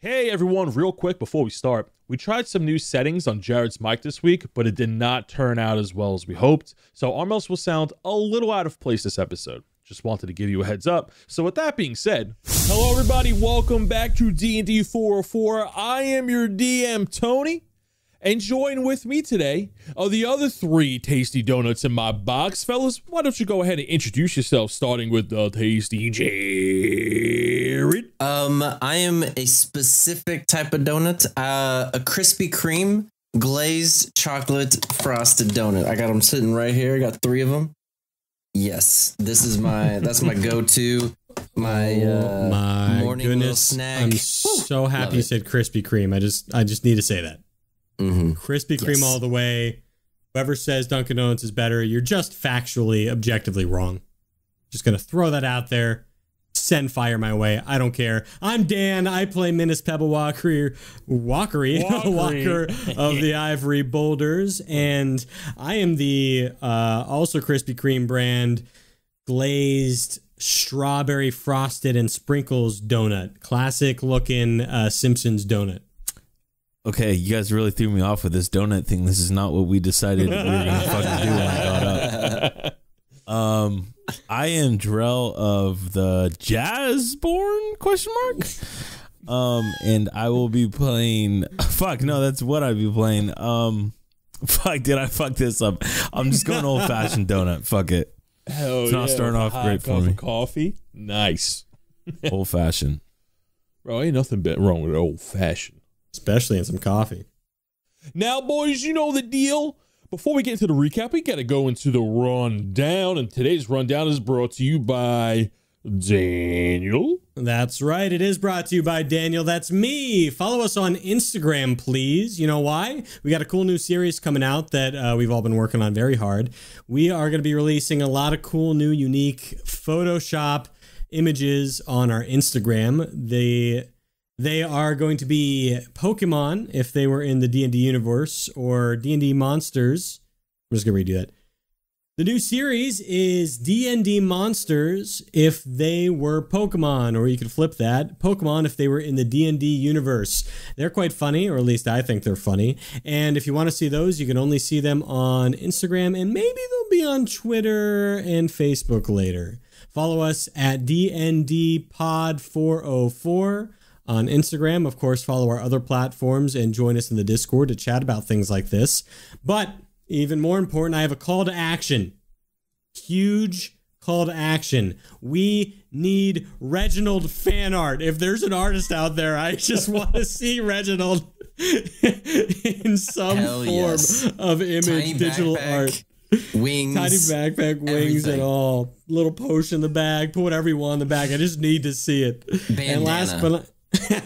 Hey everyone, real quick before we start, we tried some new settings on Jared's mic this week, but it did not turn out as well as we hoped, so Armos will sound a little out of place this episode. Just wanted to give you a heads up. So with that being said, hello everybody, welcome back to DND404. I am your DM, Tony, and join with me today are the other three tasty donuts in my box. Fellas, why don't you go ahead and introduce yourself, starting with the tasty Jared. I am a specific type of donut, a Krispy Kreme glazed chocolate frosted donut. I got them sitting right here. I got 3 of them. Yes, this is that's my go-to, my morning little snack. I'm so happy you said Krispy Kreme. I just need to say that. Krispy Kreme all the way. Whoever says Dunkin' Donuts is better, you're just factually, objectively wrong. Just gonna throw that out there. Send fire my way. I don't care. I'm Dan. I play Menace Pebble Walker of the Ivory Boulders, and I am the also Krispy Kreme brand glazed strawberry frosted and sprinkles donut. Classic looking Simpsons donut. Okay, you guys really threw me off with this donut thing. This is not what we decided we were gonna fucking do when I got up. I am Drell of the Jazzborn ? And I will be playing. Fuck no, that's what I'd be playing. Fuck, did I fuck this up? I'm just going old fashioned donut. Fuck it. Hell it's not starting off great for me. Coffee, nice. Old fashioned. Bro, ain't nothing wrong with old fashioned, especially in some coffee. Now, boys, you know the deal. Before we get into the recap, we got to go into the rundown, and today's rundown is brought to you by Daniel. That's right. It is brought to you by Daniel. That's me. Follow us on Instagram, please. You know why? We got a cool new series coming out that we've all been working on very hard. We are going to be releasing a lot of cool, new, unique Photoshop images on our Instagram. They are going to be Pokemon if they were in the D&D universe, or D&D monsters. I'm just going to redo that. The new series is D&D monsters if they were Pokemon, or you could flip that, Pokemon if they were in the D&D universe. They're quite funny, or at least I think they're funny. And if you want to see those, you can only see them on Instagram, and maybe they'll be on Twitter and Facebook later. Follow us at DNDPod404. on Instagram. Of course, follow our other platforms and join us in the Discord to chat about things like this. But even more important, I have a call to action. Huge call to action. We need Reginald fan art. If there's an artist out there, I just want to see Reginald in some form of image, tiny digital art. Wings, tiny backpack, wings, and all. Little potion in the bag. Put whatever you want in the bag. I just need to see it. Bandana. And last but not,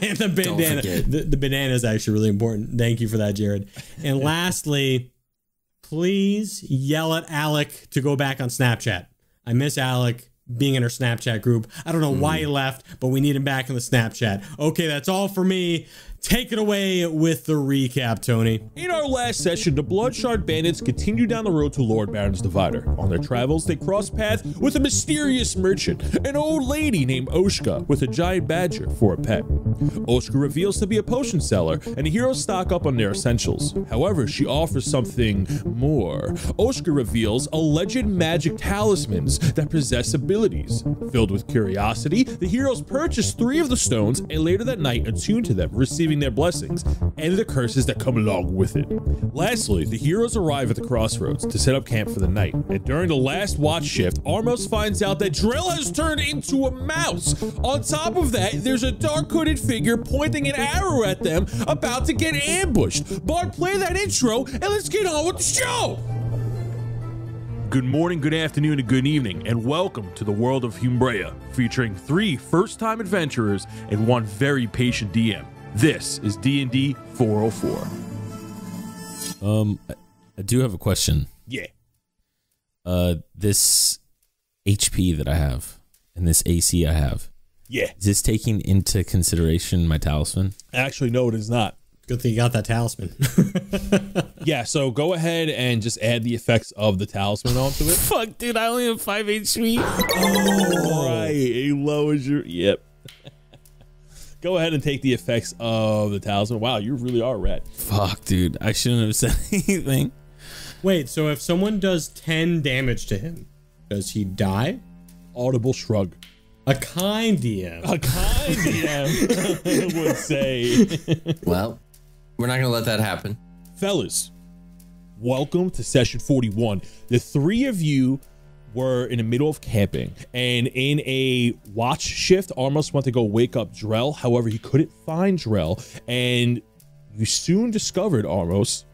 and the bandana. The bandana is actually really important. Thank you for that, Jared. And lastly, please yell at Alec to go back on Snapchat. I miss Alec being in our Snapchat group. I don't know why he left, but we need him back in the Snapchat. Okay, that's all for me. Take it away with the recap, Tony. In our last session, the Bloodshard Bandits continue down the road to Lord Baron's Divider. On their travels, they cross paths with a mysterious merchant, an old lady named Oshka with a giant badger for a pet. Oshka reveals to be a potion seller, and the heroes stock up on their essentials. However, she offers something more. Oshka reveals alleged magic talismans that possess abilities. Filled with curiosity, the heroes purchase 3 of the stones and later that night attune to them, receiving their blessings and the curses that come along with it. Lastly, the heroes arrive at the crossroads to set up camp for the night, and during the last watch shift, Armos finds out that Drell has turned into a mouse. On top of that, there's a dark hooded figure pointing an arrow at them, about to get ambushed. Bart, play that intro and let's get on with the show. Good morning, good afternoon, and good evening, and welcome to the world of Humbrea, featuring 3 first-time adventurers and 1 very patient DM. This is D&D 404. I do have a question. Yeah. This HP that I have and this AC I have. Yeah. Is this taking into consideration my talisman? Actually, no, it is not. Good thing you got that talisman. Yeah, so go ahead and just add the effects of the talisman onto it. Fuck, dude, I only have 5 HP. Oh, right. It lowers your... Yep. Go ahead and take the effects of the talisman. Wow, you really are a rat. Fuck, dude. I shouldn't have said anything. Wait, so if someone does 10 damage to him, does he die? Audible shrug. A kind DM. A kind DM would say. Well, we're not gonna let that happen. Fellas, welcome to session 41. The three of you were in the middle of camping, and in a watch shift, Armos went to go wake up Drell. However, he couldn't find Drell, and you soon discovered, Armos,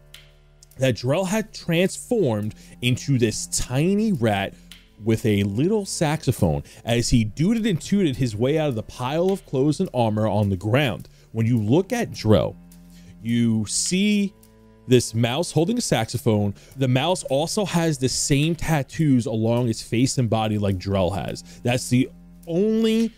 that Drell had transformed into this tiny rat with a little saxophone as he dooted and tooted his way out of the pile of clothes and armor on the ground. When you look at Drell, you see this mouse holding a saxophone. The mouse also has the same tattoos along its face and body like Drell has. That's the only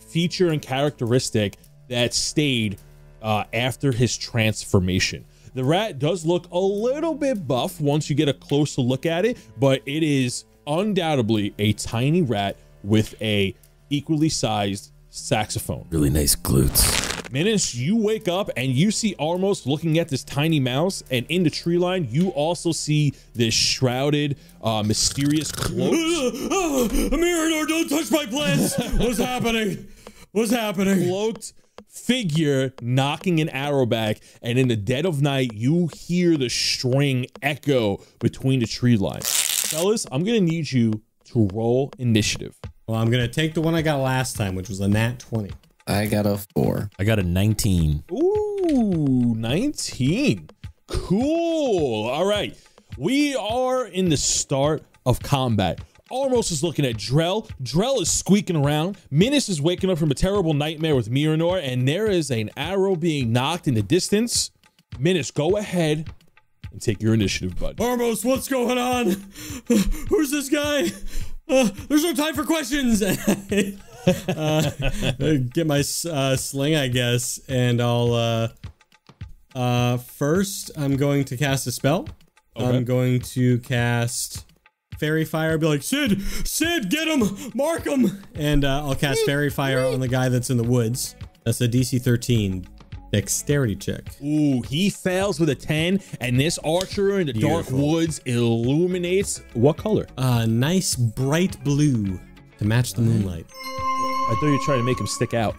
feature and characteristic that stayed after his transformation. The rat does look a little bit buff once you get a closer look at it, but it is undoubtedly a tiny rat with a equally sized saxophone. Really nice glutes. Menace, you wake up and you see Armos looking at this tiny mouse, and in the tree line, you also see this shrouded, mysterious cloak. Mirador, don't touch my plants! What's happening? What's happening? Cloaked figure knocking an arrow back, and in the dead of night, you hear the string echo between the tree lines. Fellas, I'm gonna need you to roll initiative. Well, I'm gonna take the one I got last time, which was a nat 20. I got a 4. I got a 19. Ooh, 19. Cool. All right. We are in the start of combat. Armos is looking at Drell. Drell is squeaking around. Minas is waking up from a terrible nightmare with Miranor, and there is an arrow being knocked in the distance. Minas, go ahead and take your initiative, bud. Armos, what's going on? Who's this guy? There's no time for questions. Get my sling, I guess, and I'll first I'm going to cast a spell. Okay. I'm going to cast Fairy Fire. Be like, Sid, get him, mark him, and I'll cast Fairy Fire on the guy that's in the woods. That's a DC 13 dexterity check. Ooh, he fails with a 10, and this archer in the dark woods illuminates what color? Nice bright blue to match the moonlight. I thought you were trying to make him stick out.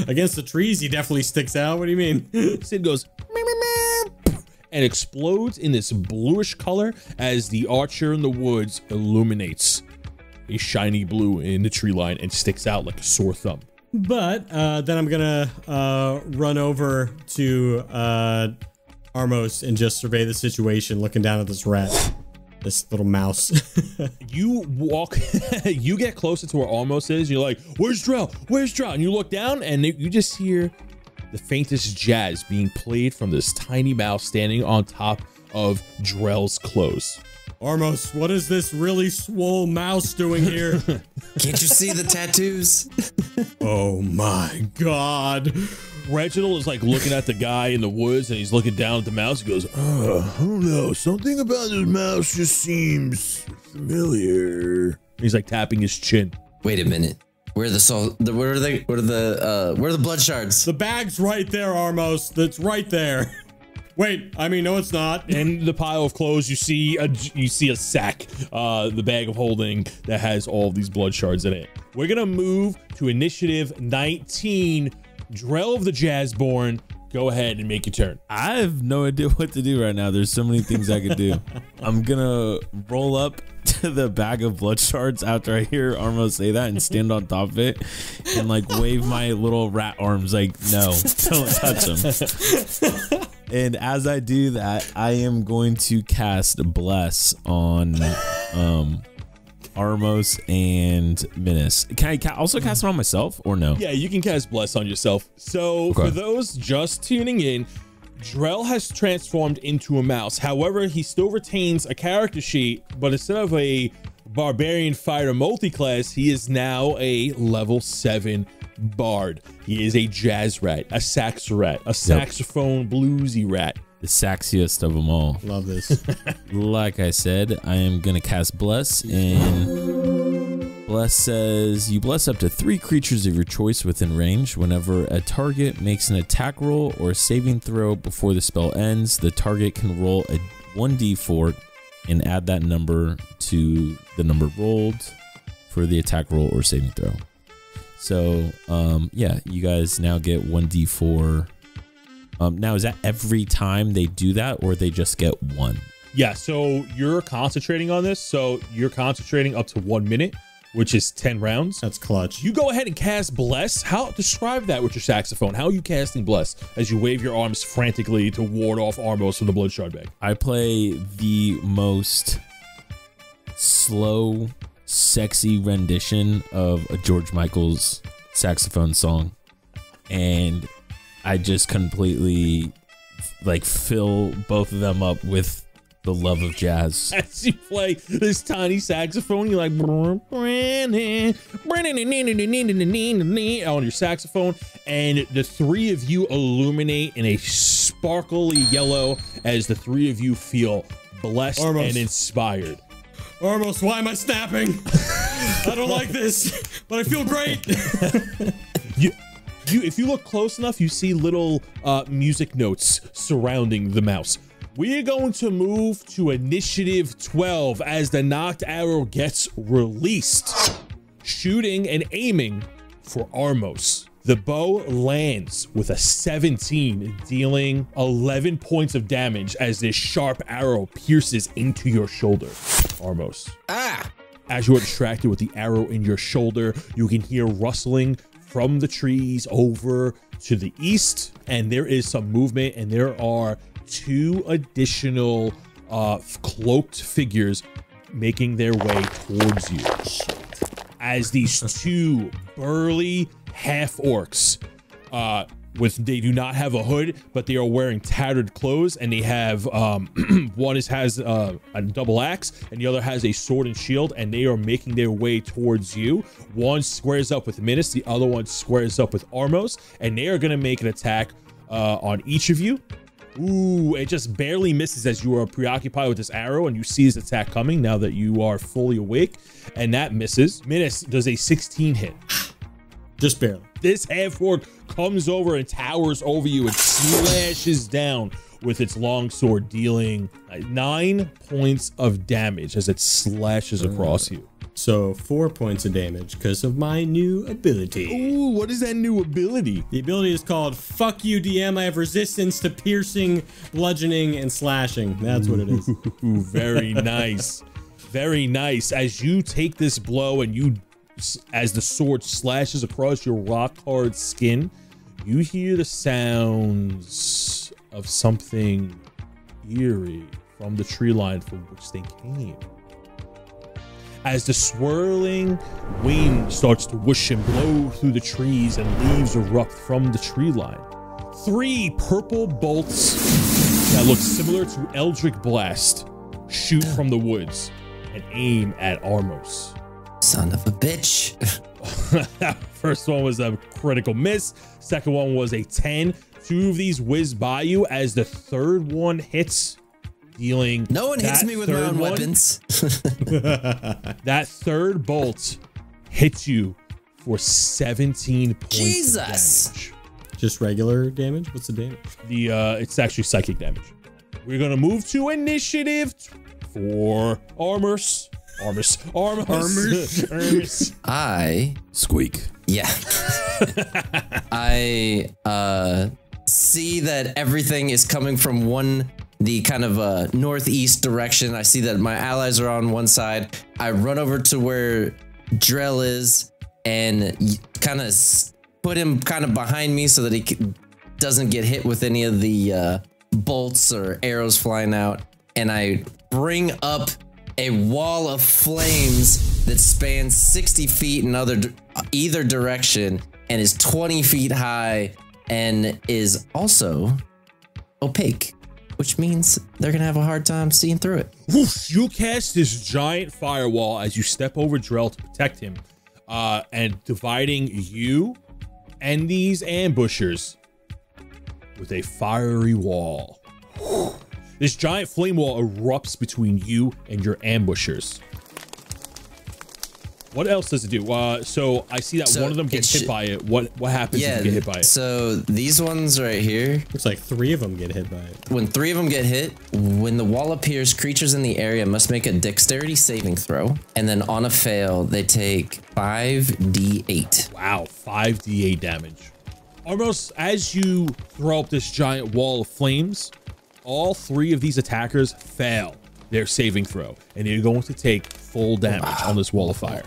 Against the trees, he definitely sticks out. What do you mean? Sid goes and explodes in this bluish color as the archer in the woods illuminates a shiny blue in the tree line and sticks out like a sore thumb. But then I'm gonna run over to Armos and just survey the situation, looking down at this rat. This little mouse. You walk, you get closer to where Armos is. You're like, where's Drell? Where's Drell? And you look down and you just hear the faintest jazz being played from this tiny mouse standing on top of Drell's clothes. Armos, what is this really swole mouse doing here? Can't you see the tattoos? Oh my God. Reginald is like looking at the guy in the woods, and he's looking down at the mouse. He goes, I don't know. Something about this mouse just seems familiar. He's like tapping his chin. Wait a minute. Where are the blood shards? The bag's right there, Armos. That's right there. Wait, I mean, no, it's not. In the pile of clothes, you see a sack, the bag of holding that has all of these blood shards in it. We're gonna move to initiative 19. Drell of the Jazzborn, go ahead and make your turn. I have no idea what to do right now. There's so many things I could do. I'm gonna roll up to the bag of blood shards after I hear Armos say that and stand on top of it and like wave my little rat arms like, no, don't touch them. And as I do that, I am going to cast Bless on Armos and Minas. Can I also cast it on myself or no? Yeah, you can cast Bless on yourself. So for those just tuning in, Drell has transformed into a mouse. However, he still retains a character sheet, but instead of a barbarian fighter multi-class, he is now a level 7 bard. He is a jazz rat, a sax rat, a saxophone bluesy rat. The sexiest of them all. Love this. Like I said, I am gonna cast Bless, and Bless says, you bless up to 3 creatures of your choice within range. Whenever a target makes an attack roll or a saving throw before the spell ends, the target can roll a 1d4 and add that number to the number rolled for the attack roll or saving throw. So, yeah, you guys now get 1d4. Now, is that every time they do that, or they just get 1? Yeah, so you're concentrating on this. So you're concentrating up to 1 minute, which is 10 rounds. That's clutch. You go ahead and cast Bless. Describe that with your saxophone. How are you casting Bless as you wave your arms frantically to ward off Armos from the Bloodshard Bag? I play the most slow, sexy rendition of a George Michael's saxophone song, and I just completely like fill both of them up with the love of jazz. As you play this tiny saxophone, you're like on your saxophone, and the 3 of you illuminate in a sparkly yellow as the 3 of you feel blessed and inspired. Armos, why am I snapping? I don't like this, but I feel great. If you look close enough, you see little music notes surrounding the mouse. We're going to move to initiative 12 as the knocked arrow gets released, shooting and aiming for Armos. The bow lands with a 17, dealing 11 points of damage as this sharp arrow pierces into your shoulder, Armos. As you are distracted with the arrow in your shoulder, you can hear rustling from the trees over to the east, and there is some movement, and there are 2 additional cloaked figures making their way towards you. As these 2 burly half-orcs, they do not have a hood, but they are wearing tattered clothes, and they have one has a double axe and the other has a sword and shield, and they are making their way towards you. One squares up with Minas, the other one squares up with Armos, and they are going to make an attack on each of you. Ooh, it just barely misses as you are preoccupied with this arrow, and you see his attack coming now that you are fully awake, and that misses. Minas does a 16 hit. Just barely. This half-orc comes over and towers over you and slashes down with its long sword, dealing 9 points of damage as it slashes across you. So 4 points of damage because of my new ability. Ooh, what is that new ability? The ability is called Fuck You DM. I have resistance to piercing, bludgeoning, and slashing. That's what it is. Ooh, very nice. Very nice. As you take this blow and as the sword slashes across your rock-hard skin, you hear the sounds of something eerie from the tree line from which they came. As the swirling wind starts to whoosh and blow through the trees and leaves erupt from the tree line, 3 purple bolts that look similar to Eldritch Blast shoot from the woods and aim at Armos. Son of a bitch. First one was a critical miss. Second one was a 10. 2 of these whiz by you as the third one hits, dealing. No one hits me with my own weapons. That third bolt hits you for 17 points of damage. Just regular damage? What's the damage? It's actually psychic damage. We're gonna move to initiative for Armos. I squeak. Yeah. I see that everything is coming from the kind of northeast direction. I see that my allies are on one side. I run over to where Drell is and kind of put him kind of behind me so that he doesn't get hit with any of the bolts or arrows flying out. And I bring up a wall of flames that spans 60 feet in either direction and is 20 feet high and is also opaque, which means they're gonna have a hard time seeing through it. Whoosh, you cast this giant firewall as you step over Drell to protect him, and dividing you and these ambushers with a fiery wall. This giant flame wall erupts between you and your ambushers. What else does it do? So I see that So one of them gets hit by it. What happens if you get hit by it? So these ones right here, Looks like 3 of them get hit by it. when 3 of them get hit, when the wall appears, creatures in the area must make a dexterity saving throw. And then on a fail, they take 5d8. Wow, 5d8 damage. Armos, as you throw up this giant wall of flames, all 3 of these attackers fail their saving throw, and you're going to take full damage on this wall of fire.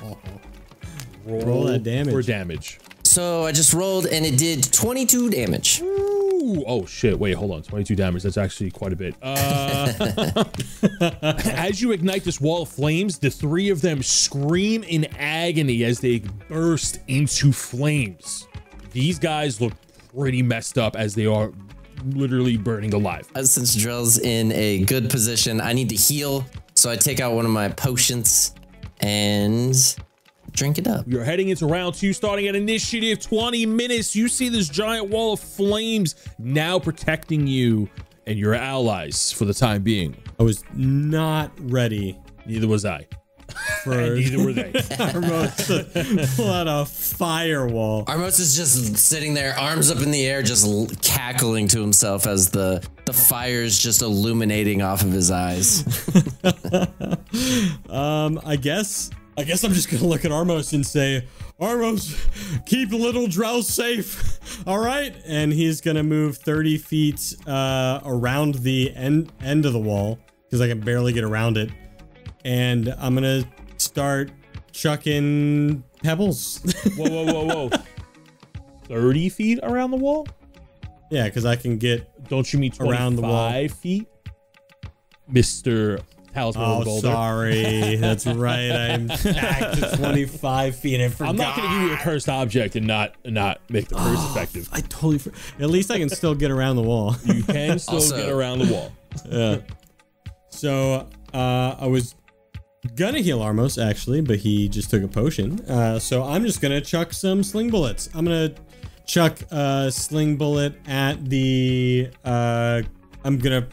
Roll that damage. For damage. So I just rolled and it did 22 damage. Ooh, oh shit, wait, hold on. 22 damage, that's actually quite a bit. As you ignite this wall of flames, the 3 of them scream in agony as they burst into flames. These guys look pretty messed up as they are literally burning alive. Since Drell's in a good position, I need to heal. So I take out one of my potions and drink it up. You're heading into round 2, starting at initiative 20 minutes. You see this giant wall of flames now protecting you and your allies for the time being. I was not ready Neither was I. for And neither were they. Armos to pull out a firewall. Armos is just sitting there, arms up in the air, just cackling to himself as the fire's just illuminating off of his eyes. I guess I'm just gonna look at Armos and say, Armos, keep little Drell safe. All right. And he's gonna move 30 feet around the end of the wall because I can barely get around it. And I'm gonna start chucking pebbles. Whoa. 30 feet around the wall? Yeah, because I can get. Don't you mean 25 Around the wall. feet? Mr. Talisman Oh, Boulder. sorry. That's right. I'm back to 25 feet. I forgot. I'm not going to give you a cursed object and not make the curse effective. I totally. At least I can still get around the wall. You can still Also- get around the wall. Yeah. So I was gonna heal Armos actually, but he just took a potion. So I'm just gonna chuck some sling bullets. I'm gonna chuck a sling bullet at the. I'm gonna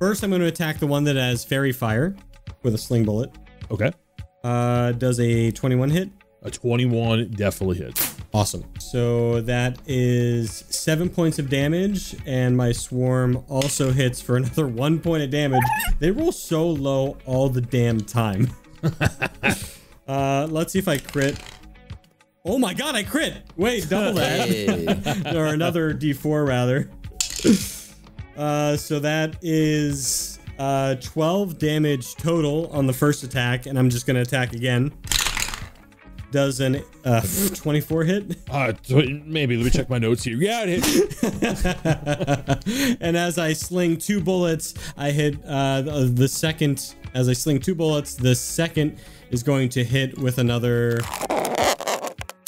attack the one that has fairy fire with a sling bullet. Okay. Does a 21 hit? A 21 definitely hits. Awesome. So that is 7 points of damage, and my swarm also hits for another 1 point of damage. They roll so low all the damn time. Let's see if I crit. Oh my god, I crit! Wait, double that. Hey. Or another D4 rather. So that is 12 damage total on the first attack, and I'm just gonna attack again. Does an 24 hit? Maybe. Let me check my notes here. Yeah, it hit. And as I sling 2 bullets, I hit the second. As I sling 2 bullets, the second is going to hit with another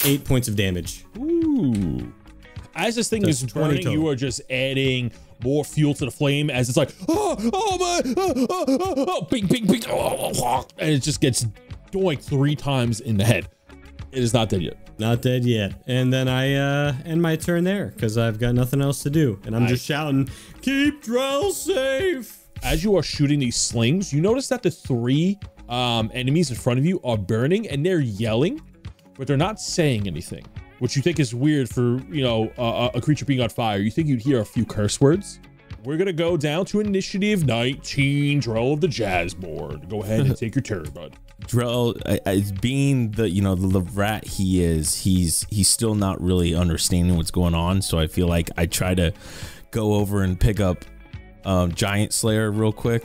8 points of damage. Ooh. As this thing That's is 20 burning, total. you are just adding more fuel to the flame as it's like, bing, bing, bing, and it just gets doinked 3 times in the head. It is not dead yet. Not dead yet. And then I end my turn there because I've got nothing else to do. And I'm just shouting, keep Drell safe. As you are shooting these slings, you notice that the 3 enemies in front of you are burning and they're yelling, but they're not saying anything, which you think is weird for, you know, a creature being on fire. You think you'd hear a few curse words. We're going to go down to initiative 19, Drell of the Jazzborn. Go ahead and take your turn, bud. Drell, as being the the rat he is, he's still not really understanding what's going on. So I feel like I try to go over and pick up Giant Slayer real quick,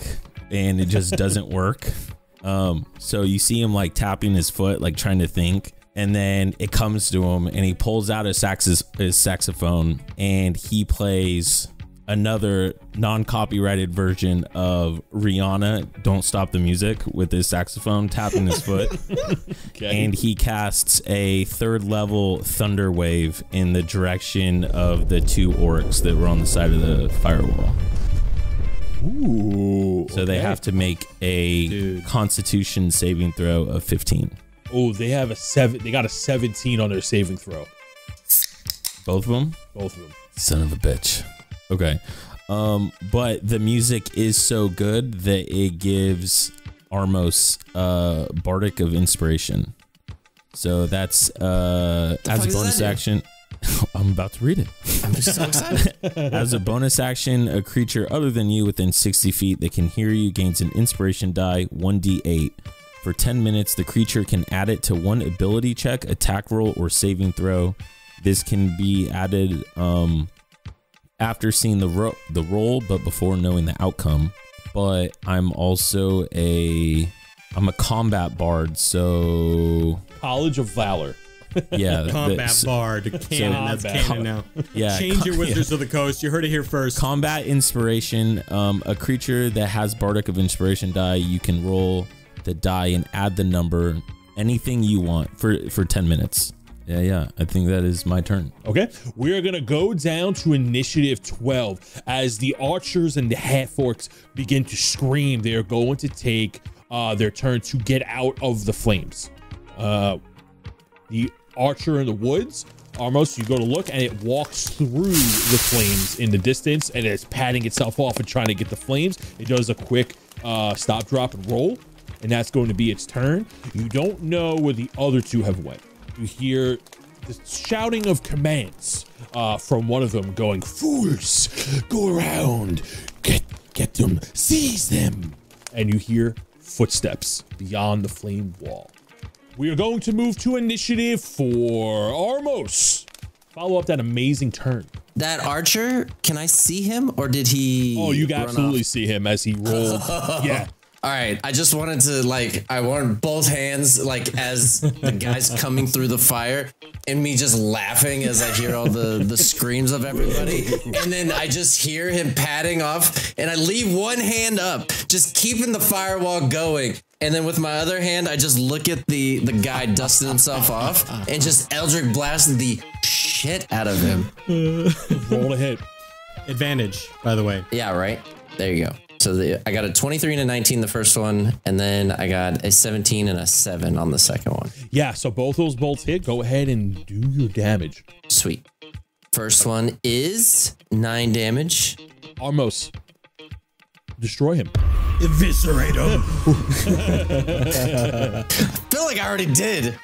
and it just doesn't work. So you see him like tapping his foot, like trying to think, and then it comes to him, and he pulls out his saxophone, and he plays another non-copyrighted version of Rihanna, Don't Stop the Music, with his saxophone tapping his foot. Okay. And he casts a 3rd level thunder wave in the direction of the 2 orcs that were on the side of the firewall. Ooh. So they have to make a constitution saving throw of 15. Oh, they have they got a 17 on their saving throw. Both of them? Both of them. Son of a bitch. Okay. But the music is so good that it gives Armos Bardic of Inspiration. So that's as a bonus action. I'm about to read it. I'm just so excited. As a bonus action, a creature other than you within 60 feet that can hear you gains an inspiration die 1d8. For 10 minutes, the creature can add it to one ability check, attack roll, or saving throw. This can be added after seeing the roll, but before knowing the outcome. But I'm also a combat bard, so College of Valor. yeah, Combat bard, canon. That's canon now. Yeah, Change your Wizards of the Coast. You heard it here first. Combat inspiration. A creature that has Bardic of Inspiration die, you can roll the die and add the number, anything you want for 10 minutes. Yeah. I think that is my turn. Okay, we are gonna go down to initiative 12 as the archers and the half-orcs begin to scream. They are going to take their turn to get out of the flames. The archer in the woods, Armos, you go to look and it walks through the flames in the distance and it's patting itself off and trying to get the flames. It does a quick stop, drop, and roll, and that's going to be its turn. You don't know where the other two have went. You hear the shouting of commands from one of them going, "Fools, go around, get them, seize them." And you hear footsteps beyond the flame wall. We are going to move to initiative for Armos. Follow up that amazing turn. That archer, can I see him or did he? Oh, you can run absolutely off? see him as he rolled. Yeah. All right, I just wanted to I wanted both hands as the guy's coming through the fire and me just laughing as I hear all the screams of everybody. And then I just hear him patting off and I leave one hand up, just keeping the firewall going. And then with my other hand, I just look at the guy dusting himself off and just Eldritch blast the shit out of him. Roll a hit. Advantage, by the way. Yeah, right. There you go. So I got a 23 and a 19 the first one, and then I got a 17 and a 7 on the second one. Yeah, so both those bolts hit. Go ahead and do your damage. Sweet. First one is 9 damage. Armos, destroy him. Eviscerate him. I feel like I already did.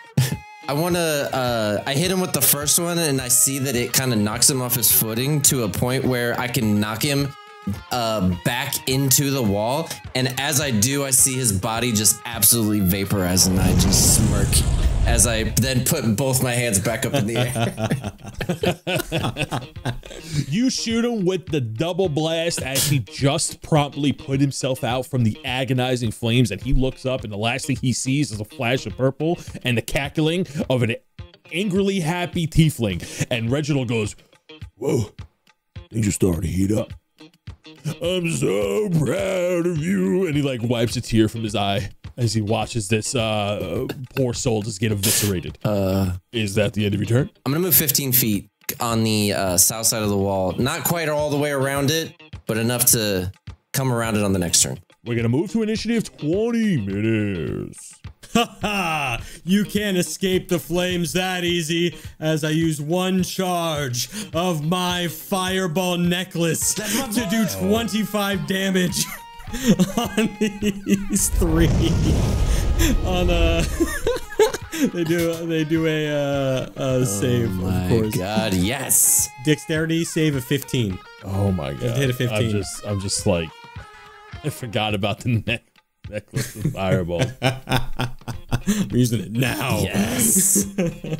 I hit him with the first one, and I see that it kind of knocks him off his footing to a point where I can knock him back into the wall, and as I do, I see his body just absolutely vaporize, and I just smirk as I then put both my hands back up in the air. You shoot him with the double blast as he just promptly put himself out from the agonizing flames, and he looks up, and the last thing he sees is a flash of purple and the cackling of an angrily happy tiefling. And Reginald goes, "Whoa, things are starting to heat up. I'm so proud of you." And he wipes a tear from his eye as he watches this poor soul just get eviscerated. Is that the end of your turn? I'm gonna move 15 feet on the south side of the wall. Not quite all the way around it, but enough to come around it on the next turn. We're gonna move to initiative 20 minutes. Ha! You can't escape the flames that easy as I use one charge of my fireball necklace to do 25 damage on these three. They do a save, of course. God, yes. Dexterity save of 15. Oh my god. Hit a 15. I'm just I forgot about the necklace with fireball. I'm using it now. Yes.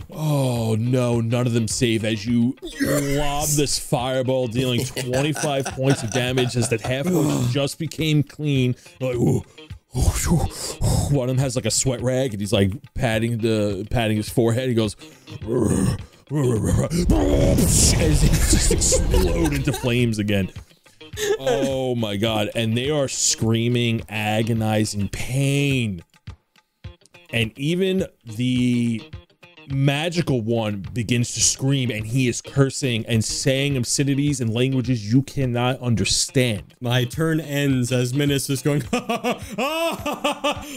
Oh no, none of them save as you lob this fireball, dealing 25 points of damage as that half just became clean. Ooh. One of them has a sweat rag and he's patting his forehead. He goes as he just explode into flames again. Oh my god, and they are screaming agonizing pain. And even the magical one begins to scream, and he is cursing and saying obscenities in languages you cannot understand. My turn ends as Minas is going,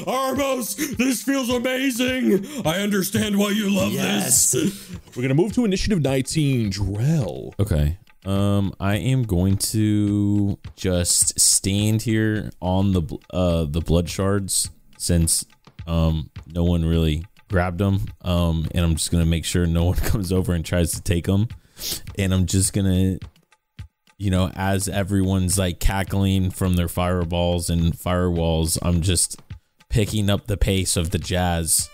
Armos, this feels amazing. I understand why you love this. We're gonna move to initiative 19, Drell. Okay. I am going to just stand here on the blood shards since no one really grabbed them, and I'm just gonna make sure no one comes over and tries to take them. And I'm just gonna, you know, as everyone's like cackling from their fireballs and firewalls, I'm just picking up the pace of the jazz.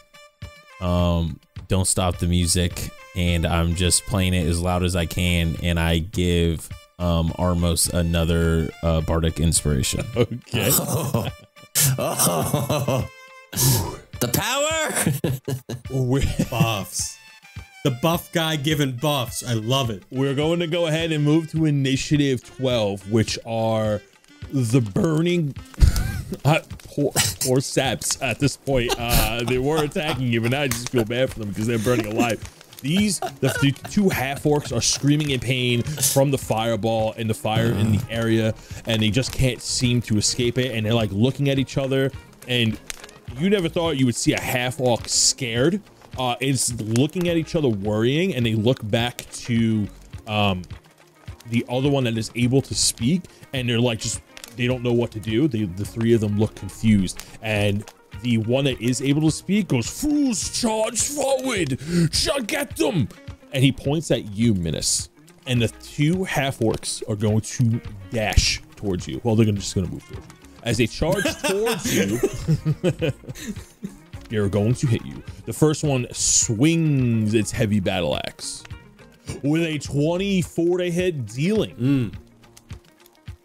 Don't stop the music, and I'm just playing it as loud as I can, and I give Armos another bardic inspiration. Okay. The power. Buffs. The buff guy giving buffs. I love it. We're going to go ahead and move to initiative 12, which are the burning poor saps at this point. They were attacking you, but now I just feel bad for them because they're burning alive. The two half orcs are screaming in pain from the fireball and the fire in the area, and they just can't seem to escape it. And they're like looking at each other, and you never thought you would see a half orc scared. It's looking at each other worrying, and they look back to the other one that is able to speak, and they're like they don't know what to do. The three of them look confused, and the one that is able to speak goes, "Fools, charge forward! Shall get them!" And he points at you, Minas. And the two half orcs are going to dash towards you. Well, they're just going to move towards you. As they charge towards you, they're going to hit you. The first one swings its heavy battle axe with a 24 to hit, dealing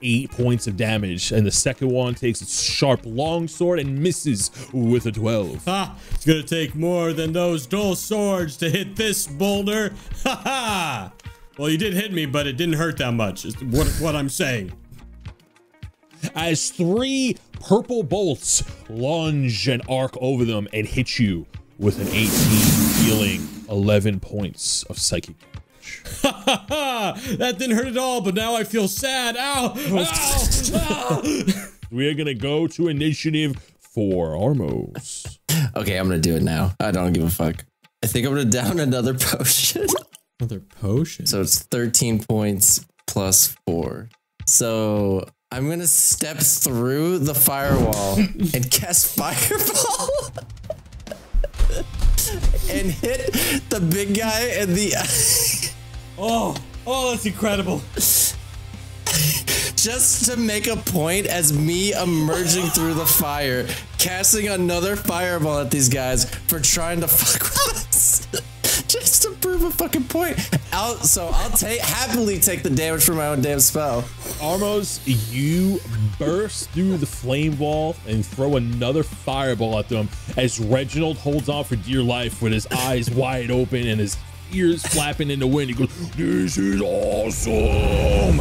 8 points of damage, and the second one takes its sharp long sword and misses with a 12. Ha! It's gonna take more than those dull swords to hit this boulder. Ha ha! Well, you did hit me, but it didn't hurt that much. Is what I'm saying. As 3 purple bolts lunge and arc over them and hit you with an 18, dealing 11 points of psychic damage. Ha ha ha! That didn't hurt at all, but now I feel sad. Ow! Ow! Ow! We are gonna go to initiative for Armos. Okay, I'm gonna do it now. I don't give a fuck. I think I'm gonna down another potion. Another potion. So it's 13 points plus 4. So I'm gonna step through the firewall and cast fireball and hit the big guy in the Oh, that's incredible. just to make a point as me emerging through the fire, casting another fireball at these guys for trying to fuck with us. Just to prove a fucking point. I'll happily take the damage for my own damn spell. Armos, you burst through the flame wall and throw another fireball at them as Reginald holds on for dear life with his eyes wide open and his ears flapping in the wind. He goes, "This is awesome!"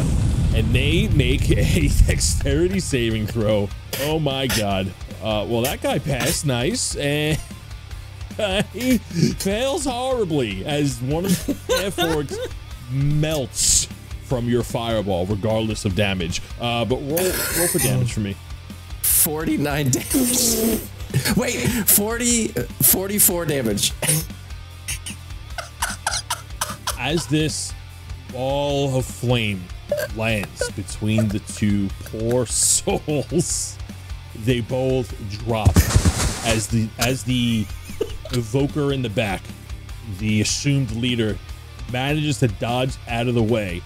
And they make a dexterity saving throw. Oh my god. Well, that guy passed. Nice. And he fails horribly as one of the half orcs melts from your fireball, regardless of damage. But roll for damage for me. 49 damage. Wait, 44 damage. As this ball of flame lands between the two poor souls, they both drop as the evoker in the back, the assumed leader, manages to dodge out of the way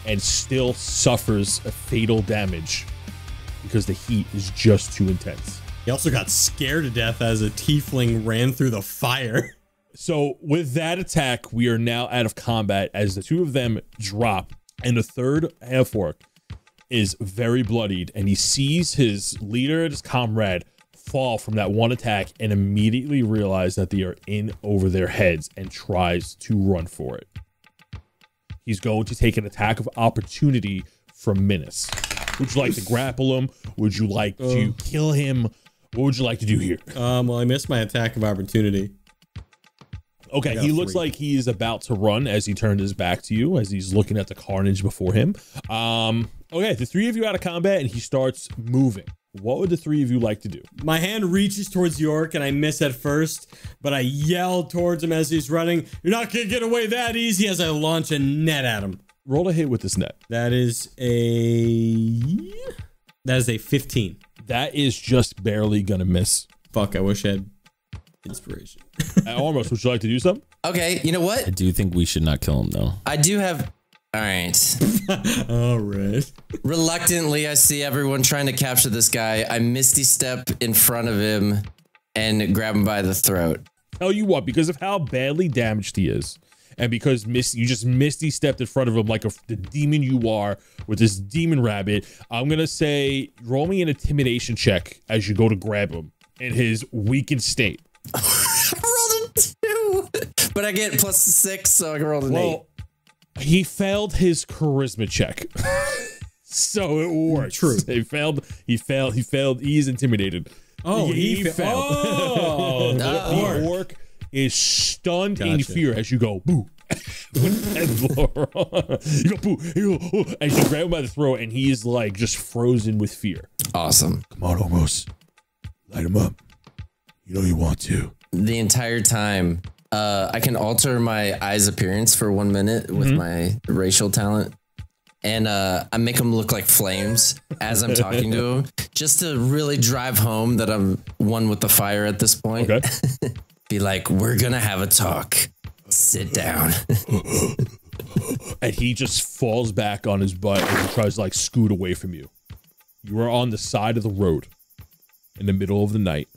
and still suffers a fatal damage because the heat is just too intense. He also got scared to death as a tiefling ran through the fire. So with that attack, we are now out of combat as the two of them drop, and the third half orc is very bloodied, and he sees his leader and his comrade fall from that one attack and immediately realize that they are in over their heads and tries to run for it. He's going to take an attack of opportunity from Minas. Would you like to grapple him? Would you like to kill him? What would you like to do here? Well, I missed my attack of opportunity. Okay, he looks like he is about to run as he turned his back to you, as he's looking at the carnage before him. Okay, the three of you out of combat, and he starts moving. What would the three of you like to do? My hand reaches towards the orc, and I miss at first, but I yell towards him as he's running, "You're not gonna get away that easy," as I launch a net at him. Roll a hit with this net. That is a 15. That is just barely gonna miss. Fuck, I wish I had Inspiration. Armos, would you like to do something? Okay, you know what? I do think we should not kill him though. I do have. All right. All right. Reluctantly, I see everyone trying to capture this guy. I misty step in front of him and grab him by the throat. Tell you what, because of how badly damaged he is, and because you just misty stepped in front of him like the demon you are with this demon rabbit, I'm gonna say roll me an intimidation check as you go to grab him in his weakened state. I rolled a 2, but I get +6, so I can roll an 8. He failed his charisma check. So it works. True. He failed. He is intimidated. Oh, he failed. Oh, the orc is stunned in fear as you go boo. You go boo. You go, oh, as you grab him by the throat, and he is like just frozen with fear. Awesome. Come on, Armos. Light him up. You know you want to. The entire time, I can alter my eye's appearance for 1 minute with my racial talent. And I make them look like flames as I'm talking to him, just to really drive home that I'm one with the fire at this point. Okay. Be like, we're going to have a talk. Sit down. And he just falls back on his butt and he tries to like scoot away from you. You are on the side of the road in the middle of the night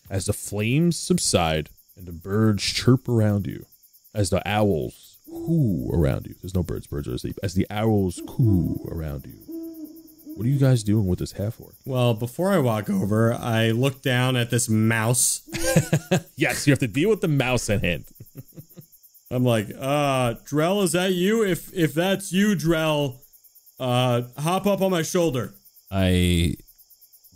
as the flames subside and the birds chirp around you, as the owls coo around you. There's no birds. Birds are asleep. As the owls coo around you. What are you guys doing with this half-orc? Well, before I walk over, I look down at this mouse. Yes, you have to deal with the mouse at hand. I'm like, Drell, is that you? If that's you, Drell, hop up on my shoulder. I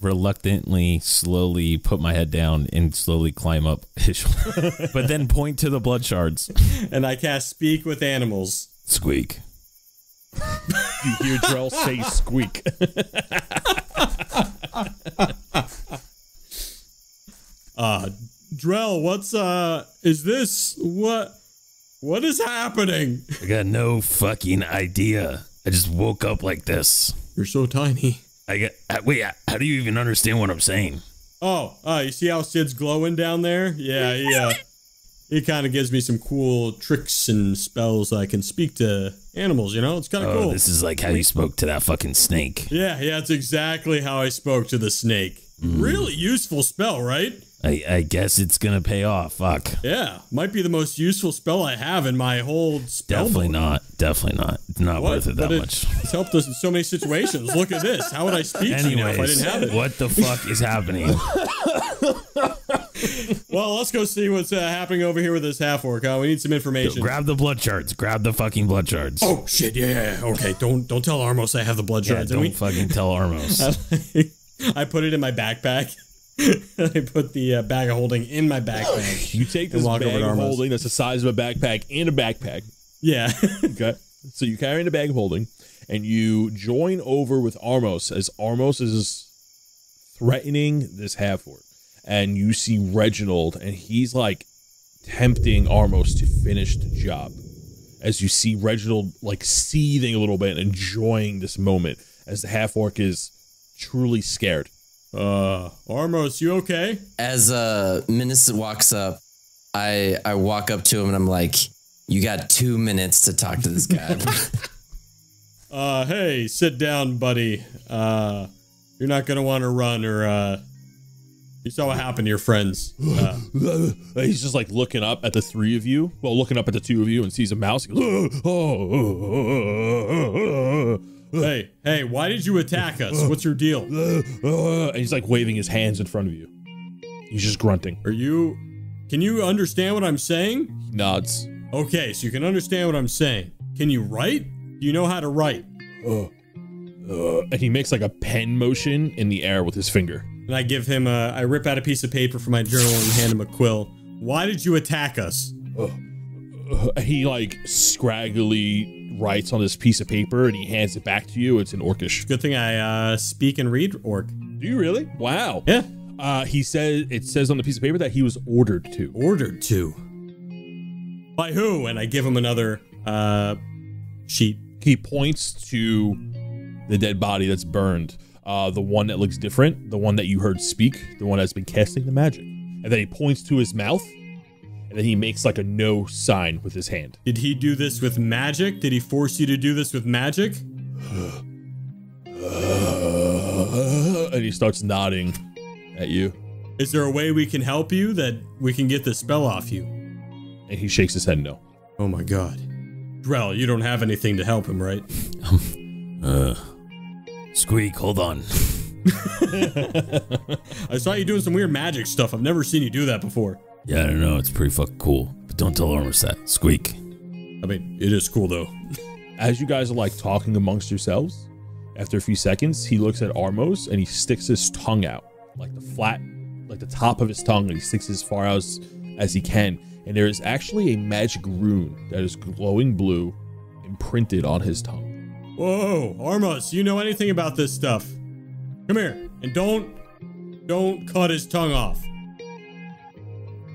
reluctantly, slowly put my head down and slowly climb up his shoulder, but then point to the blood shards. And I cast Speak with Animals. Squeak. You hear Drell say squeak. Drell, what's, is this, what is happening? I got no fucking idea. I just woke up like this. You're so tiny. Wait, how do you even understand what I'm saying? Oh, you see how Sid's glowing down there? Yeah, he kind of gives me some cool tricks and spells. I can speak to animals, you know? It's kind of cool. This is like how you spoke to that fucking snake. Yeah, it's exactly how I spoke to the snake. Really useful spell, right? I guess it's gonna pay off. Fuck. Yeah, might be the most useful spell I have in my whole spell Definitely book. not. Definitely not. It's not worth it that much. It's helped us in so many situations. Look at this. How would I speak to you now if I didn't have it? What the fuck is happening? Well, let's go see what's happening over here with this half-orc. We need some information. Grab the blood shards. Grab the fucking blood shards. Oh, shit. Yeah. Okay, don't tell Armos I have the blood shards. Don't fucking tell Armos. I put it in my backpack. I put the bag of holding in my backpack. You take this bag of holding that's the size of a backpack in a backpack. Yeah. Okay. So you carry in a bag of holding and you join over with Armos as Armos is threatening this half-orc. And you see Reginald and he's like tempting Armos to finish the job. As you see Reginald like seething a little bit and enjoying this moment as the half-orc is truly scared. Armos, you okay? As Minis walks up, I walk up to him and I'm like, you got 2 minutes to talk to this guy. Hey, sit down, buddy. You're not gonna want to run or, you saw what happened to your friends. He's just like looking up at the three of you. Well, looking up at the two of you and sees a mouse. He goes, Hey, why did you attack us? What's your deal? And he's like waving his hands in front of you. He's just grunting. Can you understand what I'm saying? He nods. Okay, so you can understand what I'm saying. Can you write? Do you know how to write? And he makes like a pen motion in the air with his finger. And I give him I rip out a piece of paper from my journal and hand him a quill. Why did you attack us? He like scraggly writes on this piece of paper and he hands it back to you. It's in Orcish. Good thing I speak and read Orc. Do you really? Wow. Yeah. It says on the piece of paper that he was ordered to. Ordered to? By who? And I give him another sheet. He points to the dead body that's burned. The one that looks different, the one that you heard speak, the one that's been casting the magic. and then he points to his mouth, and then he makes like a no sign with his hand. Did he do this with magic? Did he force you to do this with magic? And he starts nodding at you. Is there a way we can help you, that we can get the spell off you? And he shakes his head no. Oh my god. Drell, you don't have anything to help him, right? Squeak, hold on. I saw you doing some weird magic stuff. I've never seen you do that before. Yeah, I don't know. It's pretty fucking cool. But don't tell Armos that. Squeak. I mean, it is cool though. As you guys are like talking amongst yourselves, after a few seconds, he looks at Armos and he sticks his tongue out, like the flat, like the top of his tongue, and he sticks it as far out as he can. And there is actually a magic rune that is glowing blue imprinted on his tongue. Whoa, Armos, you know anything about this stuff? Come here, and don't cut his tongue off.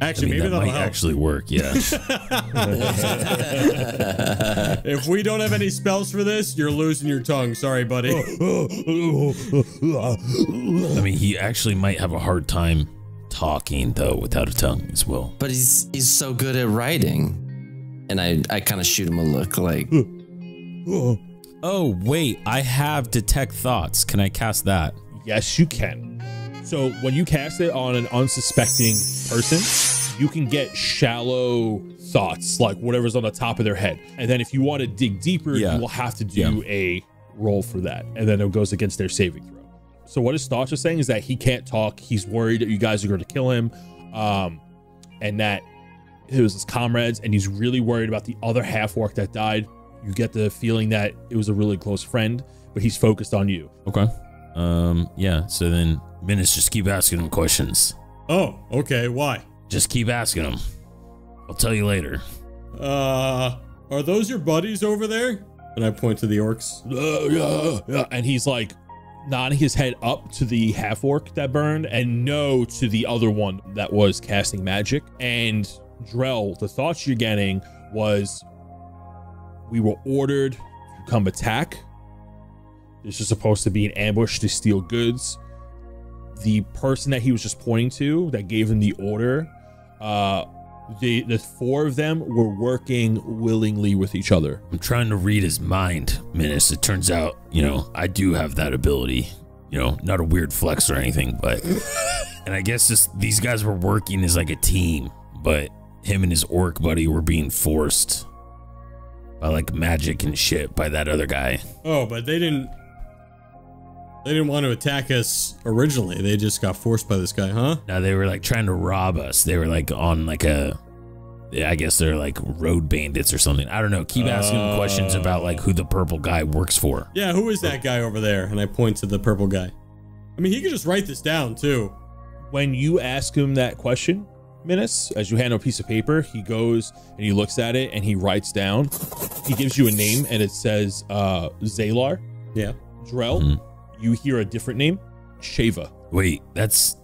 Actually, maybe that'll might help. actually work, yeah. If we don't have any spells for this, you're losing your tongue. Sorry, buddy. I mean, he actually might have a hard time talking, though, without a tongue as well. But he's so good at writing. And I kind of shoot him a look like... Oh, wait, I have detect thoughts. Can I cast that? Yes, you can. So when you cast it on an unsuspecting person, you can get shallow thoughts, like whatever's on the top of their head. And then if you want to dig deeper, you will have to do a roll for that. And then it goes against their saving throw. So what his thoughts are saying is that he can't talk. He's worried that you guys are going to kill him. And that it was his comrades. And he's really worried about the other half-orc that died. You get the feeling that it was a really close friend, but he's focused on you. Okay. Yeah, so then Menace, just keep asking him questions. Oh, okay, why? Just keep asking him. I'll tell you later. Are those your buddies over there? And I point to the orcs. Yeah. And he's like nodding his head up to the half-orc that burned and no to the other one that was casting magic. And Drell, the thoughts you're getting was, we were ordered to come attack. This is supposed to be an ambush to steal goods. The person that he was just pointing to that gave him the order, the four of them were working willingly with each other. I'm trying to read his mind, Menace. It turns out, you know, I do have that ability. You know, not a weird flex or anything, but... And I guess just these guys were working as like a team, but him and his orc buddy were being forced by like magic and shit by that other guy. Oh, but they didn't want to attack us originally. They just got forced by this guy, huh? No, they were like trying to rob us. They were like on like I guess they're like road bandits or something. I don't know. Keep asking them questions about like who the purple guy works for. Yeah, who is that guy over there? And I point to the purple guy. I mean, he could just write this down too. When you ask him that question, Menace, as you hand him a piece of paper, he goes and he looks at it and he writes down. He gives you a name and it says Zalar. Yeah. Drell. You hear a different name, Shava. Wait,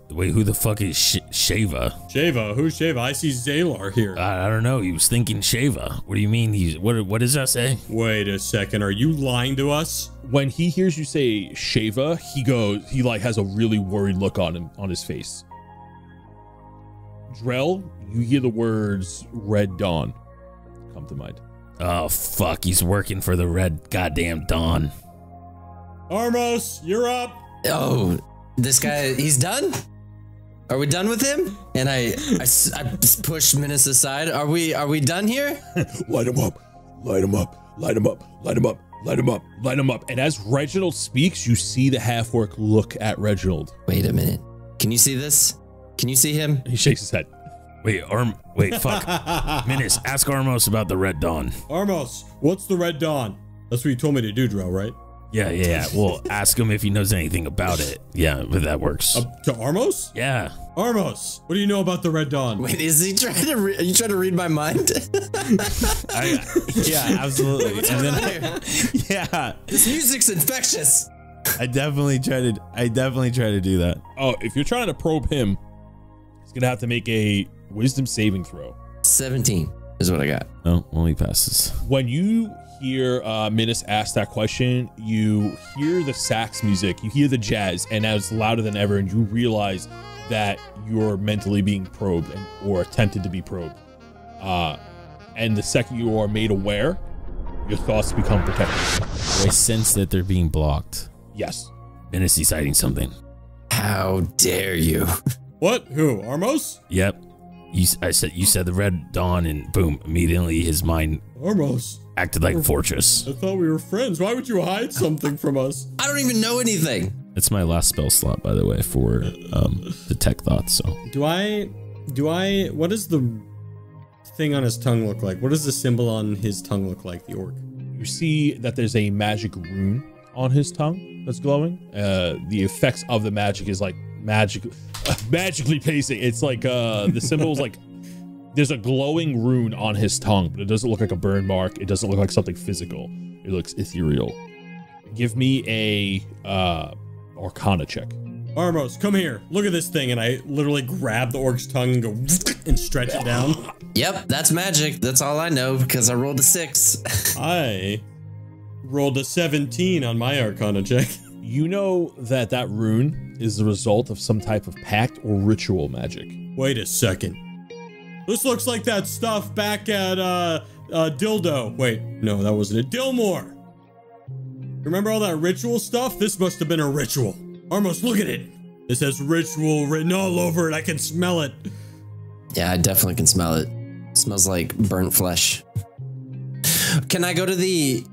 who the fuck is Shava? Shava? Who's Shava? I see Zalar here. I don't know. He was thinking Shava. What do you mean? What does that say? Wait a second. Are you lying to us? When he hears you say Shava, he like has a really worried look on his face. Drell, you hear the words Red Dawn come to mind. Oh, fuck. He's working for the Red Goddamn Dawn. Armos, you're up. Oh, this guy, he's done? Are we done with him? And I push Menace aside. Are we done here? Light him up. Light him up. Light him up. Light him up. Light him up. Light him up. And as Reginald speaks, you see the half-orc look at Reginald. Wait a minute. Can you see this? Can you see him? He shakes his head. Wait, fuck. Menace, ask Armos about the Red Dawn. Armos, what's the Red Dawn? That's what you told me to do, Drell, right? Yeah. Well, ask him if he knows anything about it. Yeah, but that works. To Armos? Yeah. Armos, what do you know about the Red Dawn? Wait, is he trying to? Are you trying to read my mind? Yeah, absolutely. What's going on here? Yeah, This music's infectious. I definitely try to do that. Oh, if you're trying to probe him, he's gonna have to make a wisdom saving throw. 17 is what I got. Oh, well, he passes. When you hear Minas ask that question, you hear the sax music, you hear the jazz, and now it's louder than ever, and you realize that you're mentally being probed or attempted to be probed. And the second you are made aware, your thoughts become protected. I sense that they're being blocked. Yes. Minas is hiding something. How dare you? What? Who? Armos? Yep. You said the Red Dawn, and boom, immediately his mind Armos. acted like a fortress. I thought we were friends. Why would you hide something from us? I don't even know anything. That's my last spell slot, by the way, for detect thoughts. So What does the thing on his tongue look like? What does the symbol on his tongue look like, the orc? You see that there's a magic rune on his tongue that's glowing. The effects of the magic is like magically pacing. It's like the symbol is like there's a glowing rune on his tongue, but it doesn't look like a burn mark. It doesn't look like something physical. It looks ethereal. Give me a Arcana check. Armos, come here. Look at this thing. And I literally grab the orc's tongue and go and stretch it down. Yep, that's magic. That's all I know because I rolled a 6. I rolled a 17 on my Arcana check. You know that rune is the result of some type of pact or ritual magic. Wait a second. This looks like that stuff back at Dildo. Wait, no, that wasn't it. Dillmore. Remember all that ritual stuff? This must have been a ritual. Armos, look at it. It says ritual written all over it. I can smell it. Yeah, I definitely can smell it. It smells like burnt flesh. Can I go to the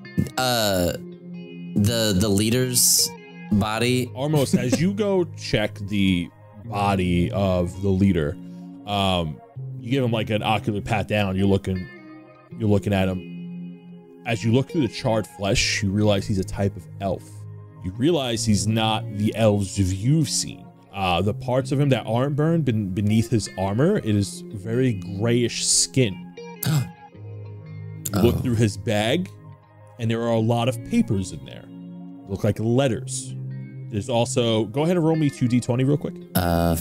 leader's body? Armos, as you go check the body of the leader, you give him like an ocular pat down. You're looking at him. As you look through the charred flesh, you realize he's a type of elf. You realize he's not the elves you've seen. The parts of him that aren't burned beneath his armor, it is very grayish skin. You look through his bag, and there are a lot of papers in there. Look like letters. There's also, go ahead and roll me 2d20 real quick.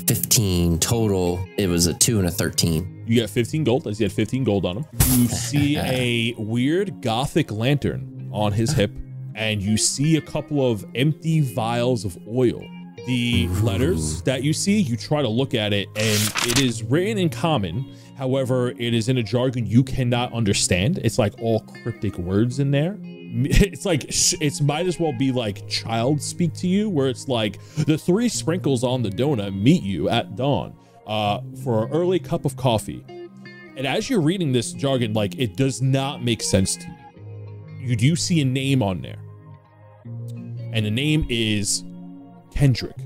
15 total. It was a 2 and a 13. You get 15 gold, as he had 15 gold on him. You see a weird gothic lantern on his hip, and you see a couple of empty vials of oil. The letters that you see, you try to look at it, and it is written in common. However, it is in a jargon you cannot understand. It's like all cryptic words in there. It's like, it might as well be like child speak to you, where it's like the 3 sprinkles on the donut meet you at dawn for an early cup of coffee. And as you're reading this jargon, like, it does not make sense to you. You do see a name on there, and the name is Kendrick.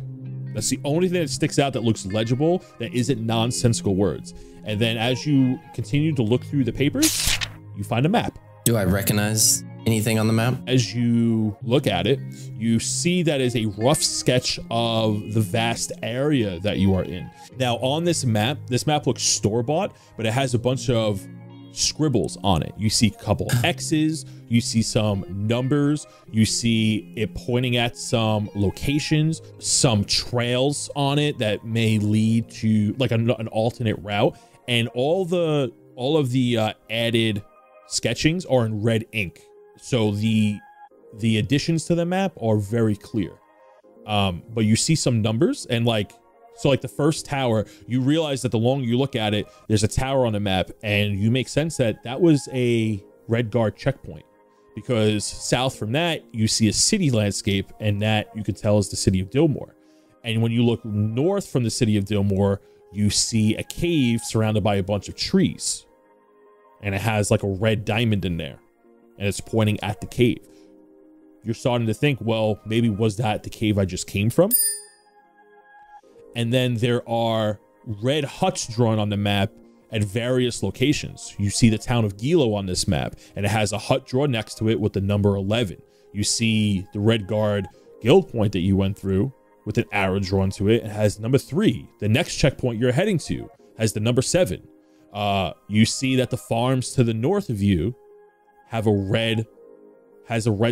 That's the only thing that sticks out that looks legible, that isn't nonsensical words. And then as you continue to look through the papers, you find a map. Do I recognize anything on the map? As you look at it, you see that is a rough sketch of the vast area that you are in. Now on this map looks store-bought, but it has a bunch of scribbles on it. You see a couple X's, you see some numbers, you see it pointing at some locations, some trails on it that may lead to like an alternate route, and all of the added sketchings are in red ink. So the additions to the map are very clear. But you see some numbers, and like the first tower, you realize that the longer you look at it, there's a tower on the map, and you make sense that was a Red Guard checkpoint, because south from that, you see a city landscape, and that you can tell is the city of Dillmore. And when you look north from the city of Dillmore, you see a cave surrounded by a bunch of trees, and it has like a red diamond in there, and it's pointing at the cave. You're starting to think, well, maybe was that the cave I just came from? And then there are red huts drawn on the map at various locations. You see the town of Gilo on this map, and it has a hut drawn next to it with the number 11. You see the Red Guard guild point that you went through with an arrow drawn to it. It has number 3. The next checkpoint you're heading to has the number 7. You see that the farms to the north of you have a red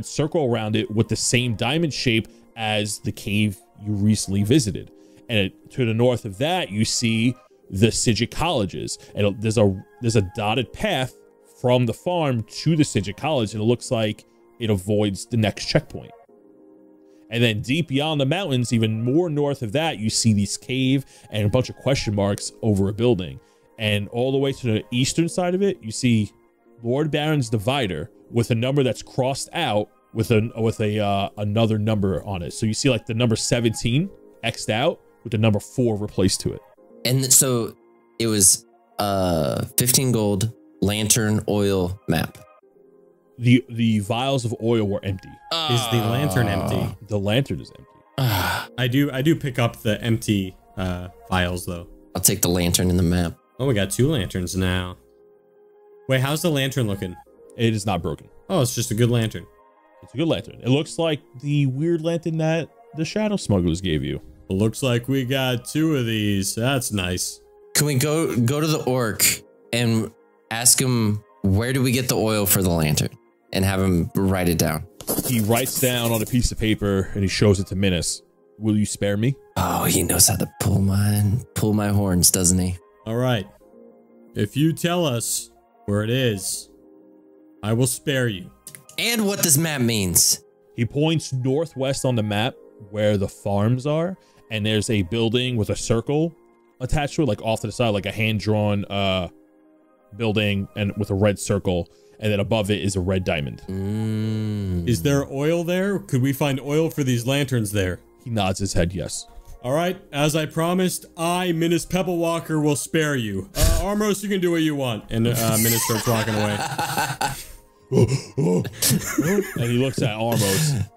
circle around it with the same diamond shape as the cave you recently visited. And to the north of that, you see the Sigil colleges, and there's a dotted path from the farm to the Sigil College, and it looks like it avoids the next checkpoint. And then deep beyond the mountains, even more north of that, you see this cave and a bunch of question marks over a building. And all the way to the eastern side of it, you see Lord Baron's divider with a number that's crossed out with another number on it. So you see like the number 17 X'd out with the number 4 replaced to it. And so it was 15 gold lantern oil map. The vials of oil were empty. Is the lantern empty? The lantern is empty. I do pick up the empty vials though. I'll take the lantern in the map. Oh, we got 2 lanterns now. Wait, how's the lantern looking? It is not broken. Oh, it's just a good lantern. It's a good lantern. It looks like the weird lantern that the Shadow Smugglers gave you. It looks like we got 2 of these. That's nice. Can we go to the orc and ask him where do we get the oil for the lantern and have him write it down? He writes down on a piece of paper and he shows it to Minas. Will you spare me? Oh, he knows how to pull my horns, doesn't he? All right. If you tell us where it is, I will spare you. And what this map means. He points northwest on the map where the farms are, and there's a building with a circle attached to it, like off to the side, like a hand-drawn building and with a red circle, and then above it is a red diamond. Is there oil there? Could we find oil for these lanterns there? He nods his head yes. All right, as I promised, I, Minas Pebblewalker, will spare you. Armos, you can do what you want. And Minas starts walking away. And he looks at Armos.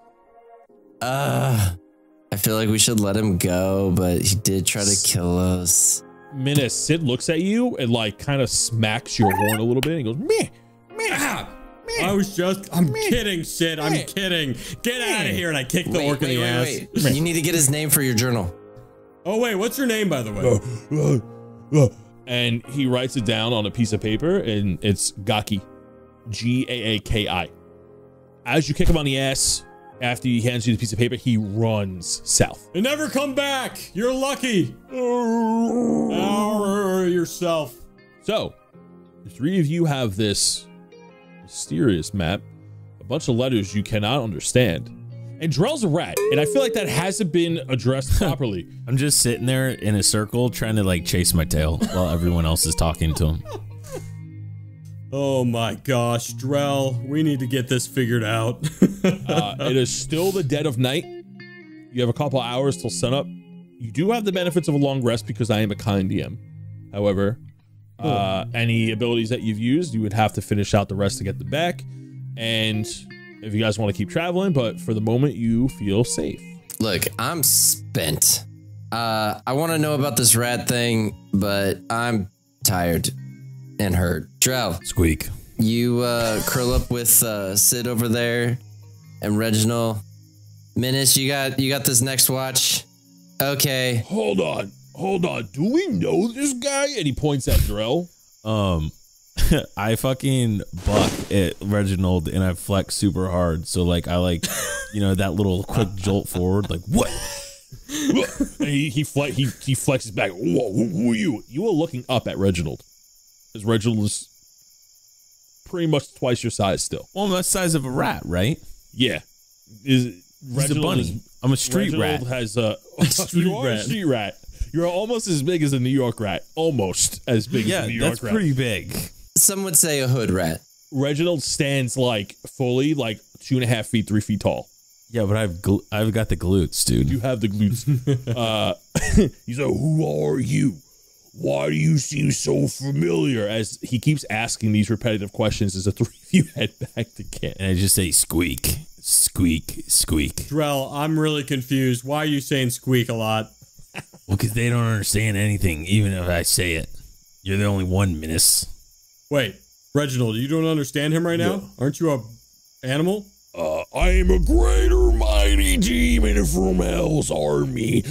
I feel like we should let him go, but he did try to kill us. Minas, Sid looks at you and like kind of smacks your horn a little bit and he goes, meh, meh. I'm kidding, Sid. I'm kidding. Get out of here. And I kick the orc in the ass. Wait. You need to get his name for your journal. Oh, wait. What's your name, by the way? And he writes it down on a piece of paper and it's Gaki. Gaaki. As you kick him on the ass, after he hands you the piece of paper, he runs south. And never come back. You're lucky. Yourself. So, the 3 of you have this mysterious map, a bunch of letters you cannot understand, and Drell's a rat, and I feel like that hasn't been addressed properly. I'm just sitting there in a circle trying to like chase my tail while everyone else is talking to him. Oh my gosh, Drell, we need to get this figured out. It is still the dead of night. You have a couple hours till sunup. You do have the benefits of a long rest because I am a kind DM. However, any abilities that you've used, you would have to finish out the rest to get them back. And if you guys want to keep traveling, but for the moment, you feel safe. Look, I'm spent. I want to know about this rat thing, but I'm tired and hurt. Drell. Squeak. You curl up with Sid over there and Reginald. Minas, you got this next watch. Okay. Hold on. Do we know this guy? And he points at Drell. I fucking buck at Reginald and I flex super hard. So like I like, you know, that little quick jolt forward. Like what? And he flexes back. Whoa, who are you? You are looking up at Reginald. Because Reginald is pretty much twice your size still. Well, I'm the size of a rat, right? Yeah. He's a bunny. I'm a street rat. Reginald has a street rat. You're almost as big as a New York rat. Almost as big as a New York rat. Yeah, that's pretty big. Some would say a hood rat. Reginald stands like fully like 2.5 feet, 3 feet tall. Yeah, but I've got the glutes, dude. You have the glutes. He's like, who are you? Why do you seem so familiar? As he keeps asking these repetitive questions as the 3 of you head back to camp. And I just say squeak, squeak, squeak. Drell, I'm really confused. Why are you saying squeak a lot? Well, because they don't understand anything, even if I say it. You're the only one, Minas. Wait, Reginald, you don't understand him right now? Aren't you a animal? I am a greater mighty demon from Hell's army,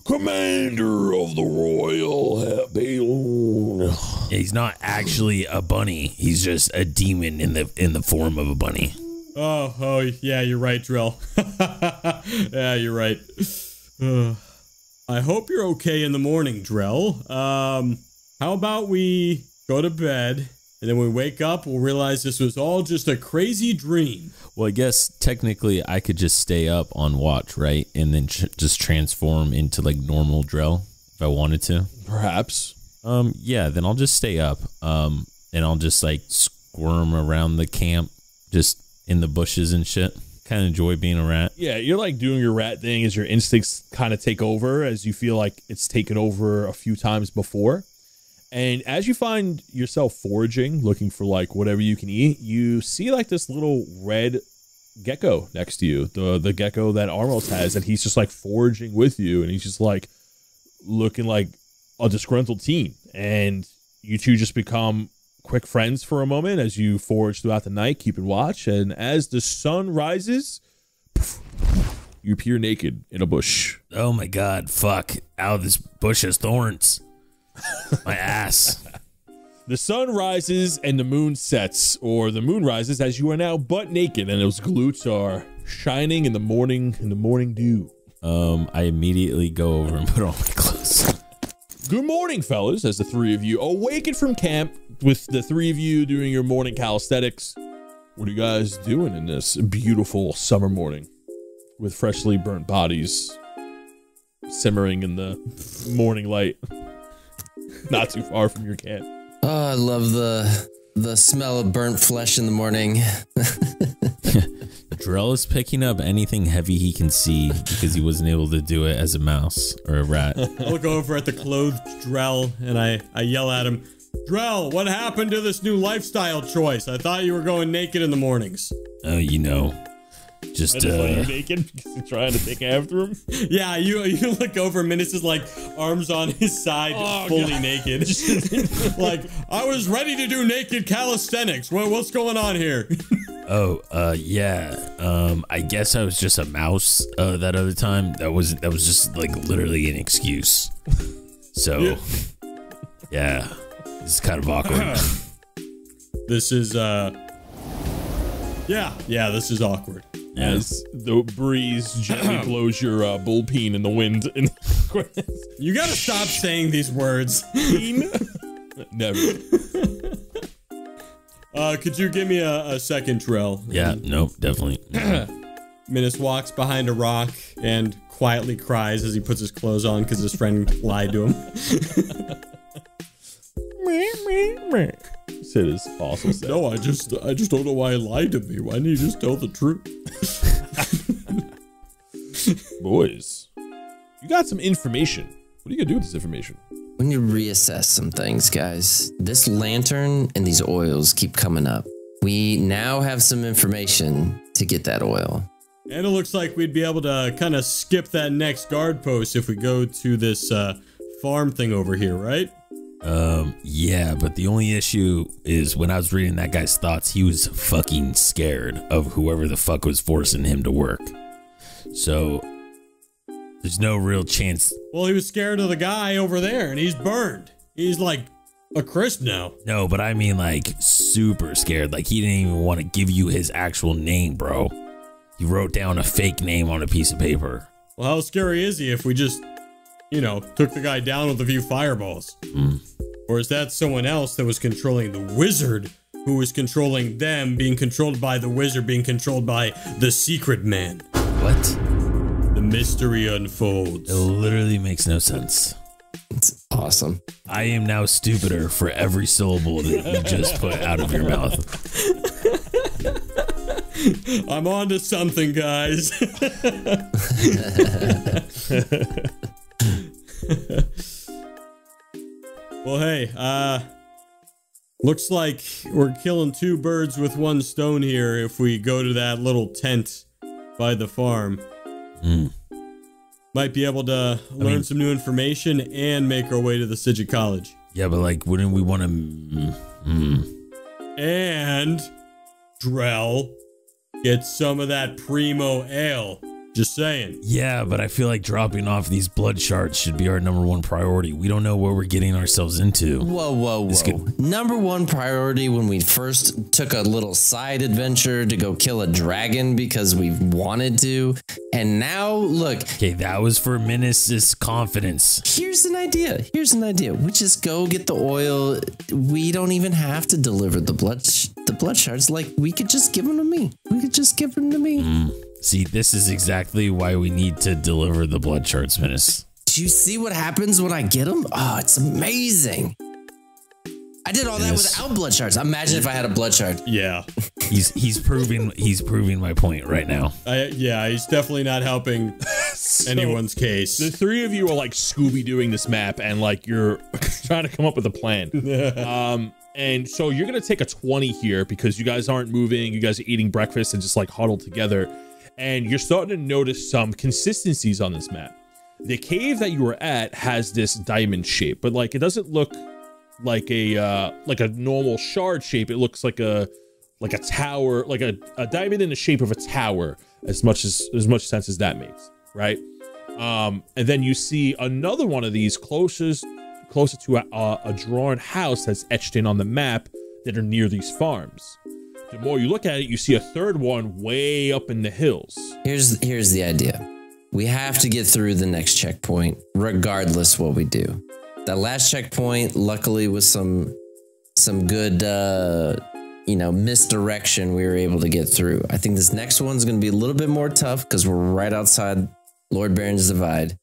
commander of the Royal Balloon. Yeah, he's not actually a bunny. He's just a demon in the form of a bunny. Oh, yeah, you're right, Drell. Yeah, you're right. I hope you're okay in the morning, Drell. How about we go to bed And then when we wake up, we'll realize this was all just a crazy dream. Well, I guess technically I could just stay up on watch, right? And then just transform into like normal Drell if I wanted to. Perhaps. Yeah, then I'll just stay up. And I'll just like squirm around the camp, just in the bushes and shit. Kind of enjoy being a rat. Yeah, you're like doing your rat thing as your instincts kind of take over, as you feel like it's taken over a few times before. And as you find yourself foraging, looking for like whatever you can eat, you see like this little red gecko next to you, the gecko that Armos has, and he's just like foraging with you, and he's just like looking like a disgruntled teen. And you two just become quick friends for a moment as you forage throughout the night, keeping watch. And as the sun rises, you appear naked in a bush. Oh my god, fuck. Ow, this bush has thorns. My ass. The sun rises and the moon sets, or the moon rises as you are now butt naked and those glutes are shining in the morning dew. I immediately go over and put on my clothes. Good morning, fellas, as the three of you awaken from camp, with the three of you doing your morning calisthenics. What are you guys doing in this beautiful summer morning with freshly burnt bodies simmering in the morning light? Not too far from your camp. Oh, I love the smell of burnt flesh in the morning. Drell is picking up anything heavy he can see because he wasn't able to do it as a mouse or a rat. I look over at the clothed Drell and I yell at him, Drell, what happened to this new lifestyle choice? I thought you were going naked in the mornings. Oh, you know, just you're naked because you're trying to take after him. Yeah, you look over, Minus is like arms on his side, fully naked. Like, I was ready to do naked calisthenics. What's going on here? Yeah. I guess I was just a mouse that other time. That was just like literally an excuse. So yeah, it's kind of awkward. This is this is awkward. As the breeze gently blows your bullpeen in the wind. You gotta stop saying these words. Never. Could you give me a second, Drell? Yeah, nope, definitely. Minus walks behind a rock and quietly cries as he puts his clothes on because his friend lied to him. Sid is also sad. No, I just don't know why he lied to me. Why didn't you just tell the truth? Boys, you got some information. What are you gonna do with this information? We need to reassess some things, guys. This lantern and these oils keep coming up. We now have some information to get that oil. And it looks like we'd be able to kind of skip that next guard post if we go to this farm thing over here, right? Yeah, but the only issue is when I was reading that guy's thoughts, he was fucking scared of whoever the fuck was forcing him to work. So there's no real chance. Well, he was scared of the guy over there and he's burned. He's like a crisp now. No, but I mean like super scared. Like he didn't even want to give you his actual name, bro. He wrote down a fake name on a piece of paper. Well, how scary is he if we just, you know, took the guy down with a few fireballs? Or is that someone else that was controlling the wizard who was controlling them, being controlled by the wizard, being controlled by the secret man? What? The mystery unfolds. It literally makes no sense. It's awesome. I am now stupider for every syllable that you just put out of your mouth. I'm on to something, guys. Well, hey, looks like we're killing two birds with one stone here if we go to that little tent by the farm. Might be able to learn some new information and make our way to the Sigil College. Yeah, but like, wouldn't we want to... And Drell, get some of that primo ale. Just saying. Yeah, but I feel like dropping off these blood shards should be our #1 priority. We don't know what we're getting ourselves into. Whoa. Number 1 priority when we first took a little side adventure to go kill a dragon because we wanted to. And now, look. Okay, that was for Menace's confidence. Here's an idea. We just go get the oil. We don't even have to deliver the blood shards. Like, we could just give them to me. See, this is exactly why we need to deliver the blood shards, Menace. Do you see what happens when I get them? Oh, it's amazing. I did all that without blood shards. Imagine if I had a blood shard. Yeah. He's proving my point right now. Yeah, he's definitely not helping anyone's case. The three of you are like Scooby-Dooing this map, and like you're trying to come up with a plan. And so you're gonna take a 20 here because you guys aren't moving. You guys are eating breakfast and just like huddled together. And you're starting to notice some consistencies on this map. The cave that you were at has this diamond shape, but like it doesn't look like a normal shard shape. It looks like a tower, like a diamond in the shape of a tower, as much sense as that makes, right? And then you see another one of these closer to a drawn house that's etched in on the map that are near these farms. The more you look at it, you see a third one way up in the hills. Here's the idea. We have to get through the next checkpoint, regardless what we do. That last checkpoint, luckily with some good, misdirection, we were able to get through. I think this next one's going to be a little bit more tough because we're right outside Lord Baron's Divide.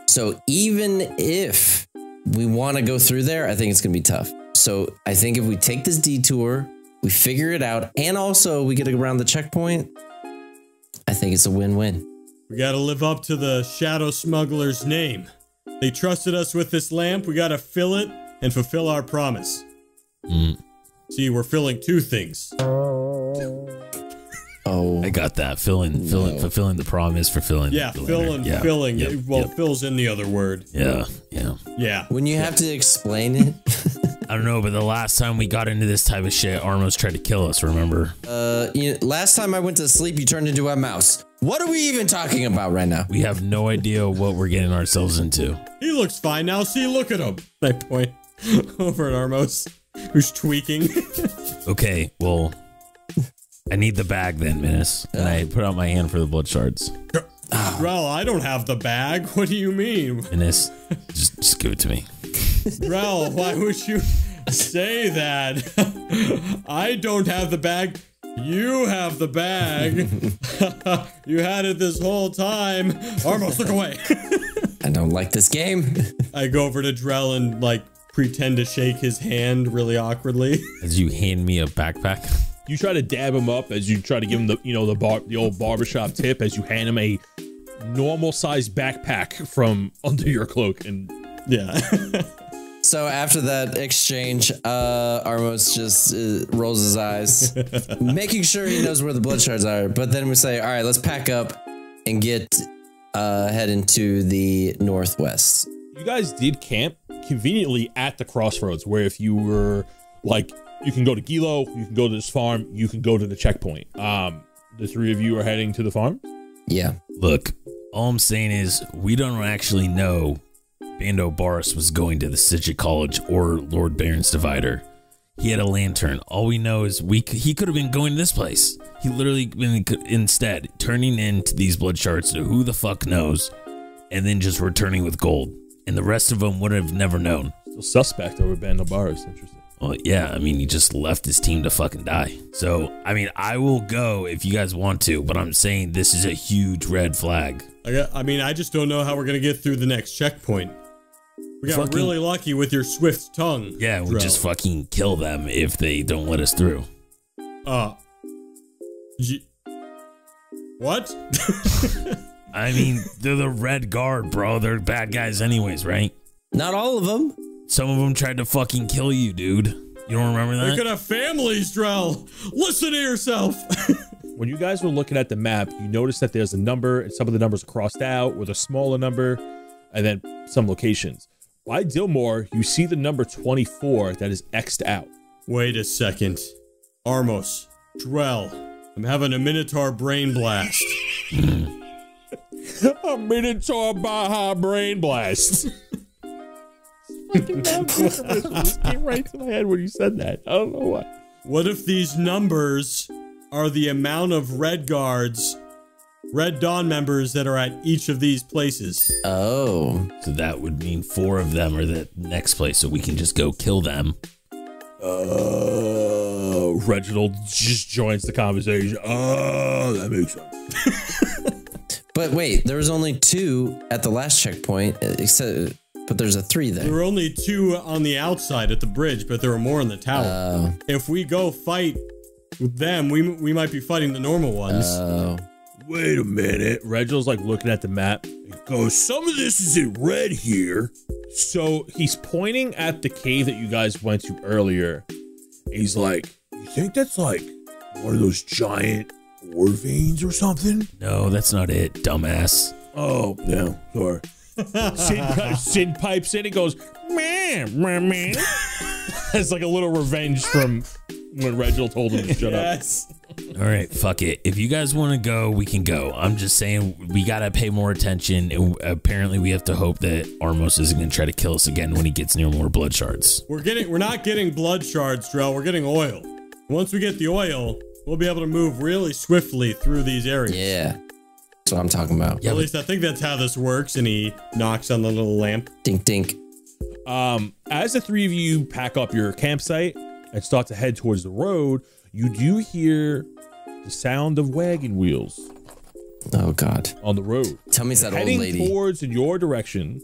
So even if we want to go through there, I think it's going to be tough. So I think if we take this detour, we figure it out, and also we get around the checkpoint, I think it's a win-win. We gotta live up to the Shadow Smuggler's name. They trusted us with this lamp. We gotta fill it and fulfill our promise. See, we're filling 2 things. Oh, I got that. Fulfilling the promise, fulfilling. Yeah, filling. Yep, Well, fill's in the other word. Yeah. When you have to explain it. I don't know, but the last time we got into this type of shit, Armos tried to kill us, remember? Last time I went to sleep, you turned into a mouse. What are we even talking about right now? We have no idea what we're getting ourselves into. He looks fine now. See, look at him. I point over at Armos, who's tweaking. Okay, well, I need the bag then, Menace. And I put out my hand for the blood shards. Drell, I don't have the bag. What do you mean? Menace, just give it to me. Drell, why would you say that? I don't have the bag. You have the bag. You had it this whole time. Armos, look away. I don't like this game. I go over to Drell and like pretend to shake his hand really awkwardly. As you hand me a backpack. You try to dab him up as you try to give him the old barbershop tip as you hand him a normal sized backpack from under your cloak. And yeah. So after that exchange, Armos just rolls his eyes, making sure he knows where the blood shards are. But then we say, all right, let's pack up and head into the northwest. You guys did camp conveniently at the crossroads, where if you were like, you can go to Gilo, you can go to this farm, you can go to the checkpoint. The 3 of you are heading to the farm? Yeah. Look, all I'm saying is we don't actually know Bando Boris was going to the Sigil College or Lord Baron's Divider. He had a lantern. All we know is he could have been going to this place. He literally been instead turning into these blood shards to who the fuck knows, and then just returning with gold. And the rest of them would have never known. Still suspect over Bando Boris. Interesting. Well, yeah, I mean, he just left his team to fucking die. So, I mean, I will go if you guys want to, but I'm saying this is a huge red flag. I just don't know how we're going to get through the next checkpoint. We got really lucky with your swift tongue. Yeah, we just fucking kill them if they don't let us through. What? I mean, they're the Red Guard, bro. They're bad guys anyways, right? Not all of them. Some of them tried to fucking kill you, dude. You don't remember that? They could have families, Drell. Listen to yourself. When you guys were looking at the map, you noticed that there's a number, and some of the numbers are crossed out with a smaller number, and then some locations. By Dillmore, you see the number 24 that is X'd out. Wait a second. Armos, Drell, I'm having a Minotaur brain blast. I'm Minotaur Baja Brain Blast. Fucking just came right to my head when you said that. I don't know why. What if these numbers are the amount of Red Guards, Red Dawn members that are at each of these places? Oh. So that would mean 4 of them are the next place, so we can just go kill them. Reginald just joins the conversation. Oh, that makes sense. But wait, there was only 2 at the last checkpoint, except, but there's a 3 there. There were only 2 on the outside at the bridge, but there were more in the tower. If we go fight with them, we might be fighting the normal ones. Wait a minute. Reginald's like looking at the map. He goes, some of this is in red here. So he's pointing at the cave that you guys went to earlier. He's like, you think that's like one of those giant ore veins or something? No, that's not it, dumbass. Oh, yeah, sorry. Sid pipes in and goes, man. It's like a little revenge from when Reginald told him to shut up. All right, fuck it. If you guys want to go, we can go. I'm just saying we gotta pay more attention. And apparently, we have to hope that Armos isn't gonna try to kill us again when he gets near more blood shards. We're not getting blood shards, Drell. We're getting oil. Once we get the oil, we'll be able to move really swiftly through these areas. Yeah, that's what I'm talking about. Yeah, at least I think that's how this works. And he knocks on the little lamp. Dink, dink. As the 3 of you pack up your campsite and start to head towards the road, you do hear the sound of wagon wheels. Oh, God. On the road. Tell me it's that old lady. Heading towards in your direction.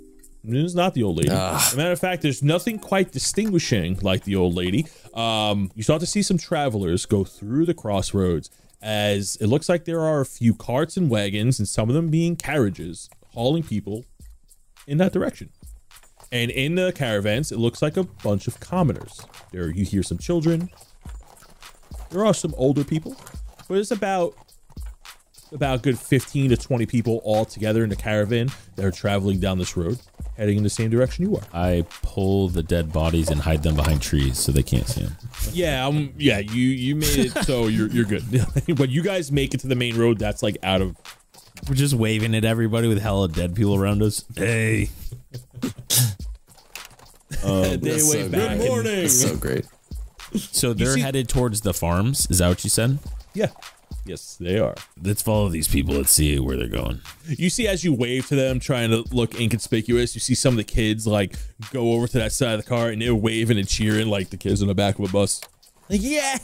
It's not the old lady. As a matter of fact, there's nothing quite distinguishing like the old lady. You start to see some travelers go through the crossroads as it looks like there are a few carts and wagons, and some of them being carriages, hauling people in that direction. And in the caravans, it looks like a bunch of commoners. There you hear some children. There are some older people, but it's about a good 15 to 20 people all together in the caravan that are traveling down this road, heading in the same direction you are. I pull the dead bodies and hide them behind trees so they can't see them. Yeah, you made it so you're good. When you guys make it to the main road, that's like out of. We're just waving at everybody with hella dead people around us. Hey. They wave back. Good morning. That's so great. So they're headed towards the farms. Is that what you said? Yeah. Yes, they are. Let's follow these people. Let's see where they're going. You see, as you wave to them, trying to look inconspicuous, you see some of the kids like go over to that side of the car and they're waving and cheering like the kids in the back of a bus. Like, yeah,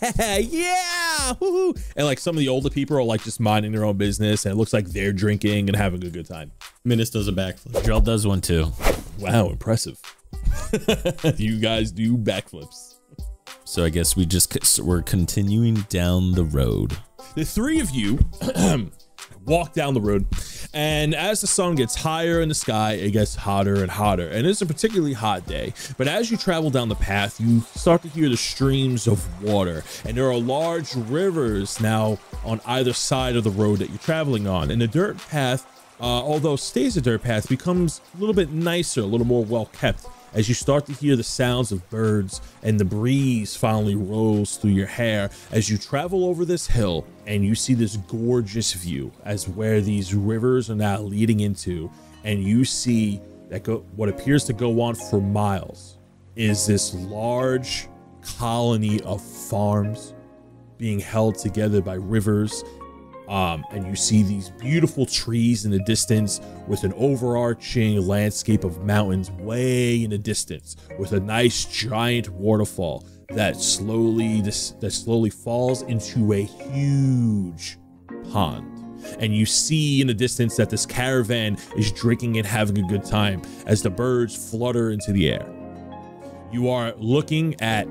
woohoo. And like some of the older people are like just minding their own business, and it looks like they're drinking and having a good time. Minus does a backflip. Drell does one too. Wow, impressive. You guys do backflips. So I guess we're continuing down the road. The 3 of you walk down the road, and as the sun gets higher in the sky, it gets hotter and hotter, and it's a particularly hot day. But as you travel down the path, you start to hear the streams of water, and there are large rivers now on either side of the road that you're traveling on. And the dirt path, although stays a dirt path, becomes a little bit nicer, a little more well kept, as you start to hear the sounds of birds, and the breeze finally rolls through your hair as you travel over this hill, and you see this gorgeous view as where these rivers are now leading into, and you see that what appears to go on for miles is this large colony of farms being held together by rivers. And you see these beautiful trees in the distance with an overarching landscape of mountains way in the distance with a nice giant waterfall that slowly falls into a huge pond. And you see in the distance that this caravan is drinking and having a good time as the birds flutter into the air. You are looking at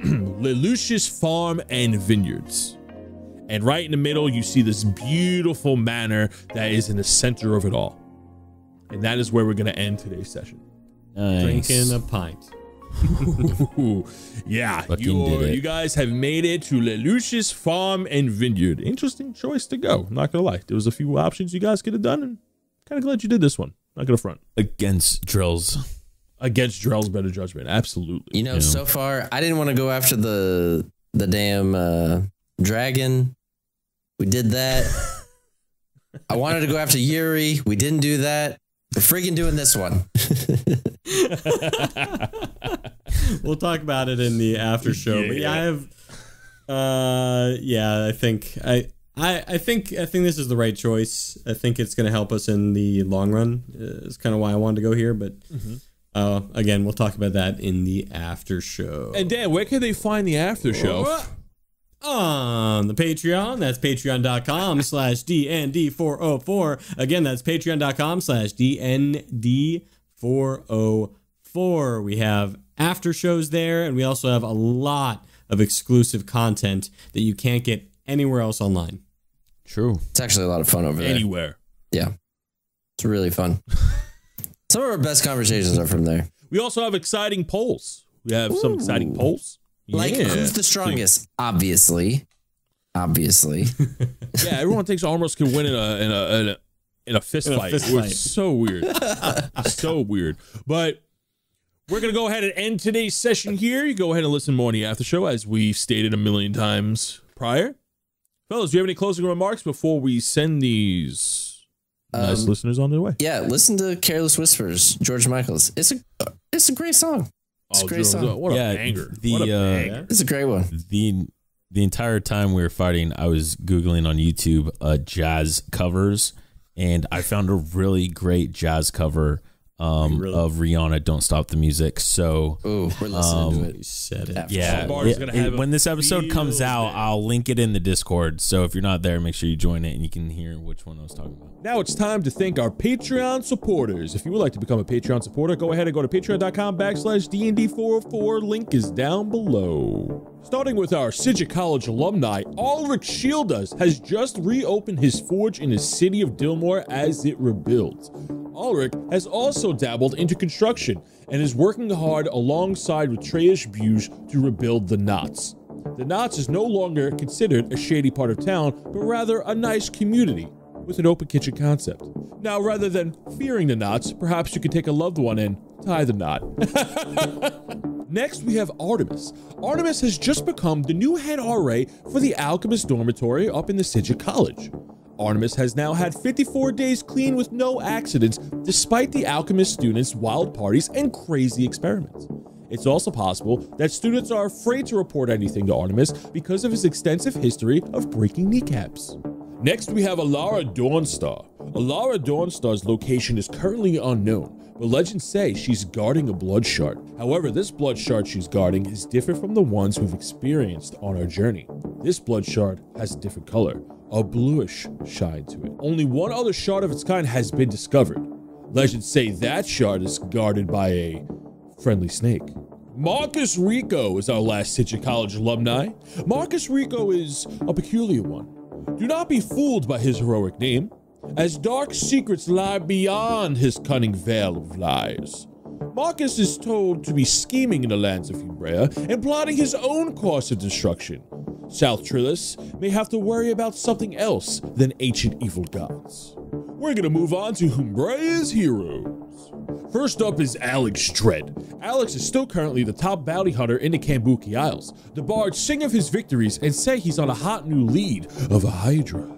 Lelouch's Farm and Vineyards. And right in the middle, you see this beautiful manor that is in the center of it all. And that is where we're going to end today's session. Nice. Drinking a pint. Yeah, Fucking did it. you guys have made it to Lelouch's Farm and Vineyard. Interesting choice to go. I'm not going to lie. There was a few options you guys could have done, and kind of glad you did this one. Not going to front. Against Drell's better judgment. Absolutely. You know, so far, I didn't want to go after the damn dragon. We did that. I wanted to go after Yuri. We didn't do that. We're freaking doing this one. We'll talk about it in the after show. But I have. I think this is the right choice. I think it's going to help us in the long run. It's kind of why I wanted to go here, but again, we'll talk about that in the after show. And Dan, where can they find the after show? On the Patreon. That's patreon.com/DND404. Again, that's patreon.com/DND404. We have after shows there, and we also have a lot of exclusive content that you can't get anywhere else online. True. It's actually a lot of fun over there. Anywhere. Yeah. It's really fun. Some of our best conversations are from there. We also have exciting polls. We have some exciting polls. Like, who's the strongest? Obviously. Yeah, everyone thinks Armos can win in a fist fight. It's so weird. So weird. But we're going to go ahead and end today's session here. You go ahead and listen more in the after show, as we've stated a million times prior. Fellas, do you have any closing remarks before we send these nice listeners on their way? Yeah, listen to Careless Whispers, George Michael's. It's a great song. It's a great song. What a banger. What a banger. It's a great one. The entire time we were fighting, I was Googling on YouTube jazz covers, and I found a really great jazz cover of Rihanna, Don't Stop the Music. So we're listening to it. You said it. Yeah. When this episode comes out, I'll link it in the Discord. So if you're not there, make sure you join it and you can hear which one I was talking about. Now it's time to thank our Patreon supporters. If you would like to become a Patreon supporter, go ahead and go to patreon.com/DND404. Link is down below. Starting with our Sidja College alumni, Ulrich Shieldas has just reopened his forge in the city of Dillmore as it rebuilds. Ulrich has also dabbled into construction and is working hard alongside with Treyish Buge to rebuild the Knots. The Knots is no longer considered a shady part of town, but rather a nice community with an open kitchen concept. Now, rather than fearing the Knots, perhaps you could take a loved one and tie the knot. Next, we have Artemis. Artemis has just become the new head RA for the Alchemist dormitory up in the Sidja College. Artemis has now had 54 days clean with no accidents, despite the Alchemist students' wild parties and crazy experiments. It's also possible that students are afraid to report anything to Artemis because of his extensive history of breaking kneecaps. Next, we have Alara Dawnstar. Alara Dawnstar's location is currently unknown, but legends say she's guarding a blood shard. However, this blood shard she's guarding is different from the ones we've experienced on our journey. This blood shard has a different color, a bluish shine to it. Only one other shard of its kind has been discovered. Legends say that shard is guarded by a friendly snake. Marcus Rico is our last Sidja College alumni. Marcus Rico is a peculiar one. Do not be fooled by his heroic name, as dark secrets lie beyond his cunning veil of lies. Marcus is told to be scheming in the lands of Umbrea and plotting his own course of destruction. South Trillis may have to worry about something else than ancient evil gods. We're gonna move on to Umbrea's heroes. First up is Alex Dredd. Alex is still currently the top bounty hunter in the Kambuki Isles. The bards sing of his victories and say he's on a hot new lead of a Hydra.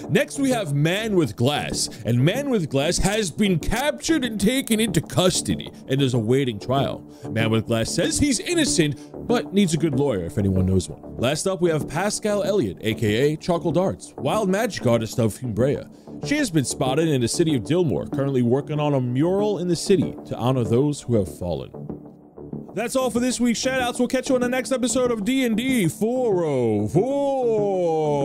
Next, we have Man with Glass, and Man with Glass has been captured and taken into custody and is awaiting trial. Man with Glass says he's innocent, but needs a good lawyer if anyone knows one. Last up, we have Pascal Elliott, aka Charcoal Darts, wild magic artist of Umbrea. She has been spotted in the city of Dillmore, currently working on a mural in the city to honor those who have fallen. That's all for this week's shoutouts. We'll catch you on the next episode of D&D 404.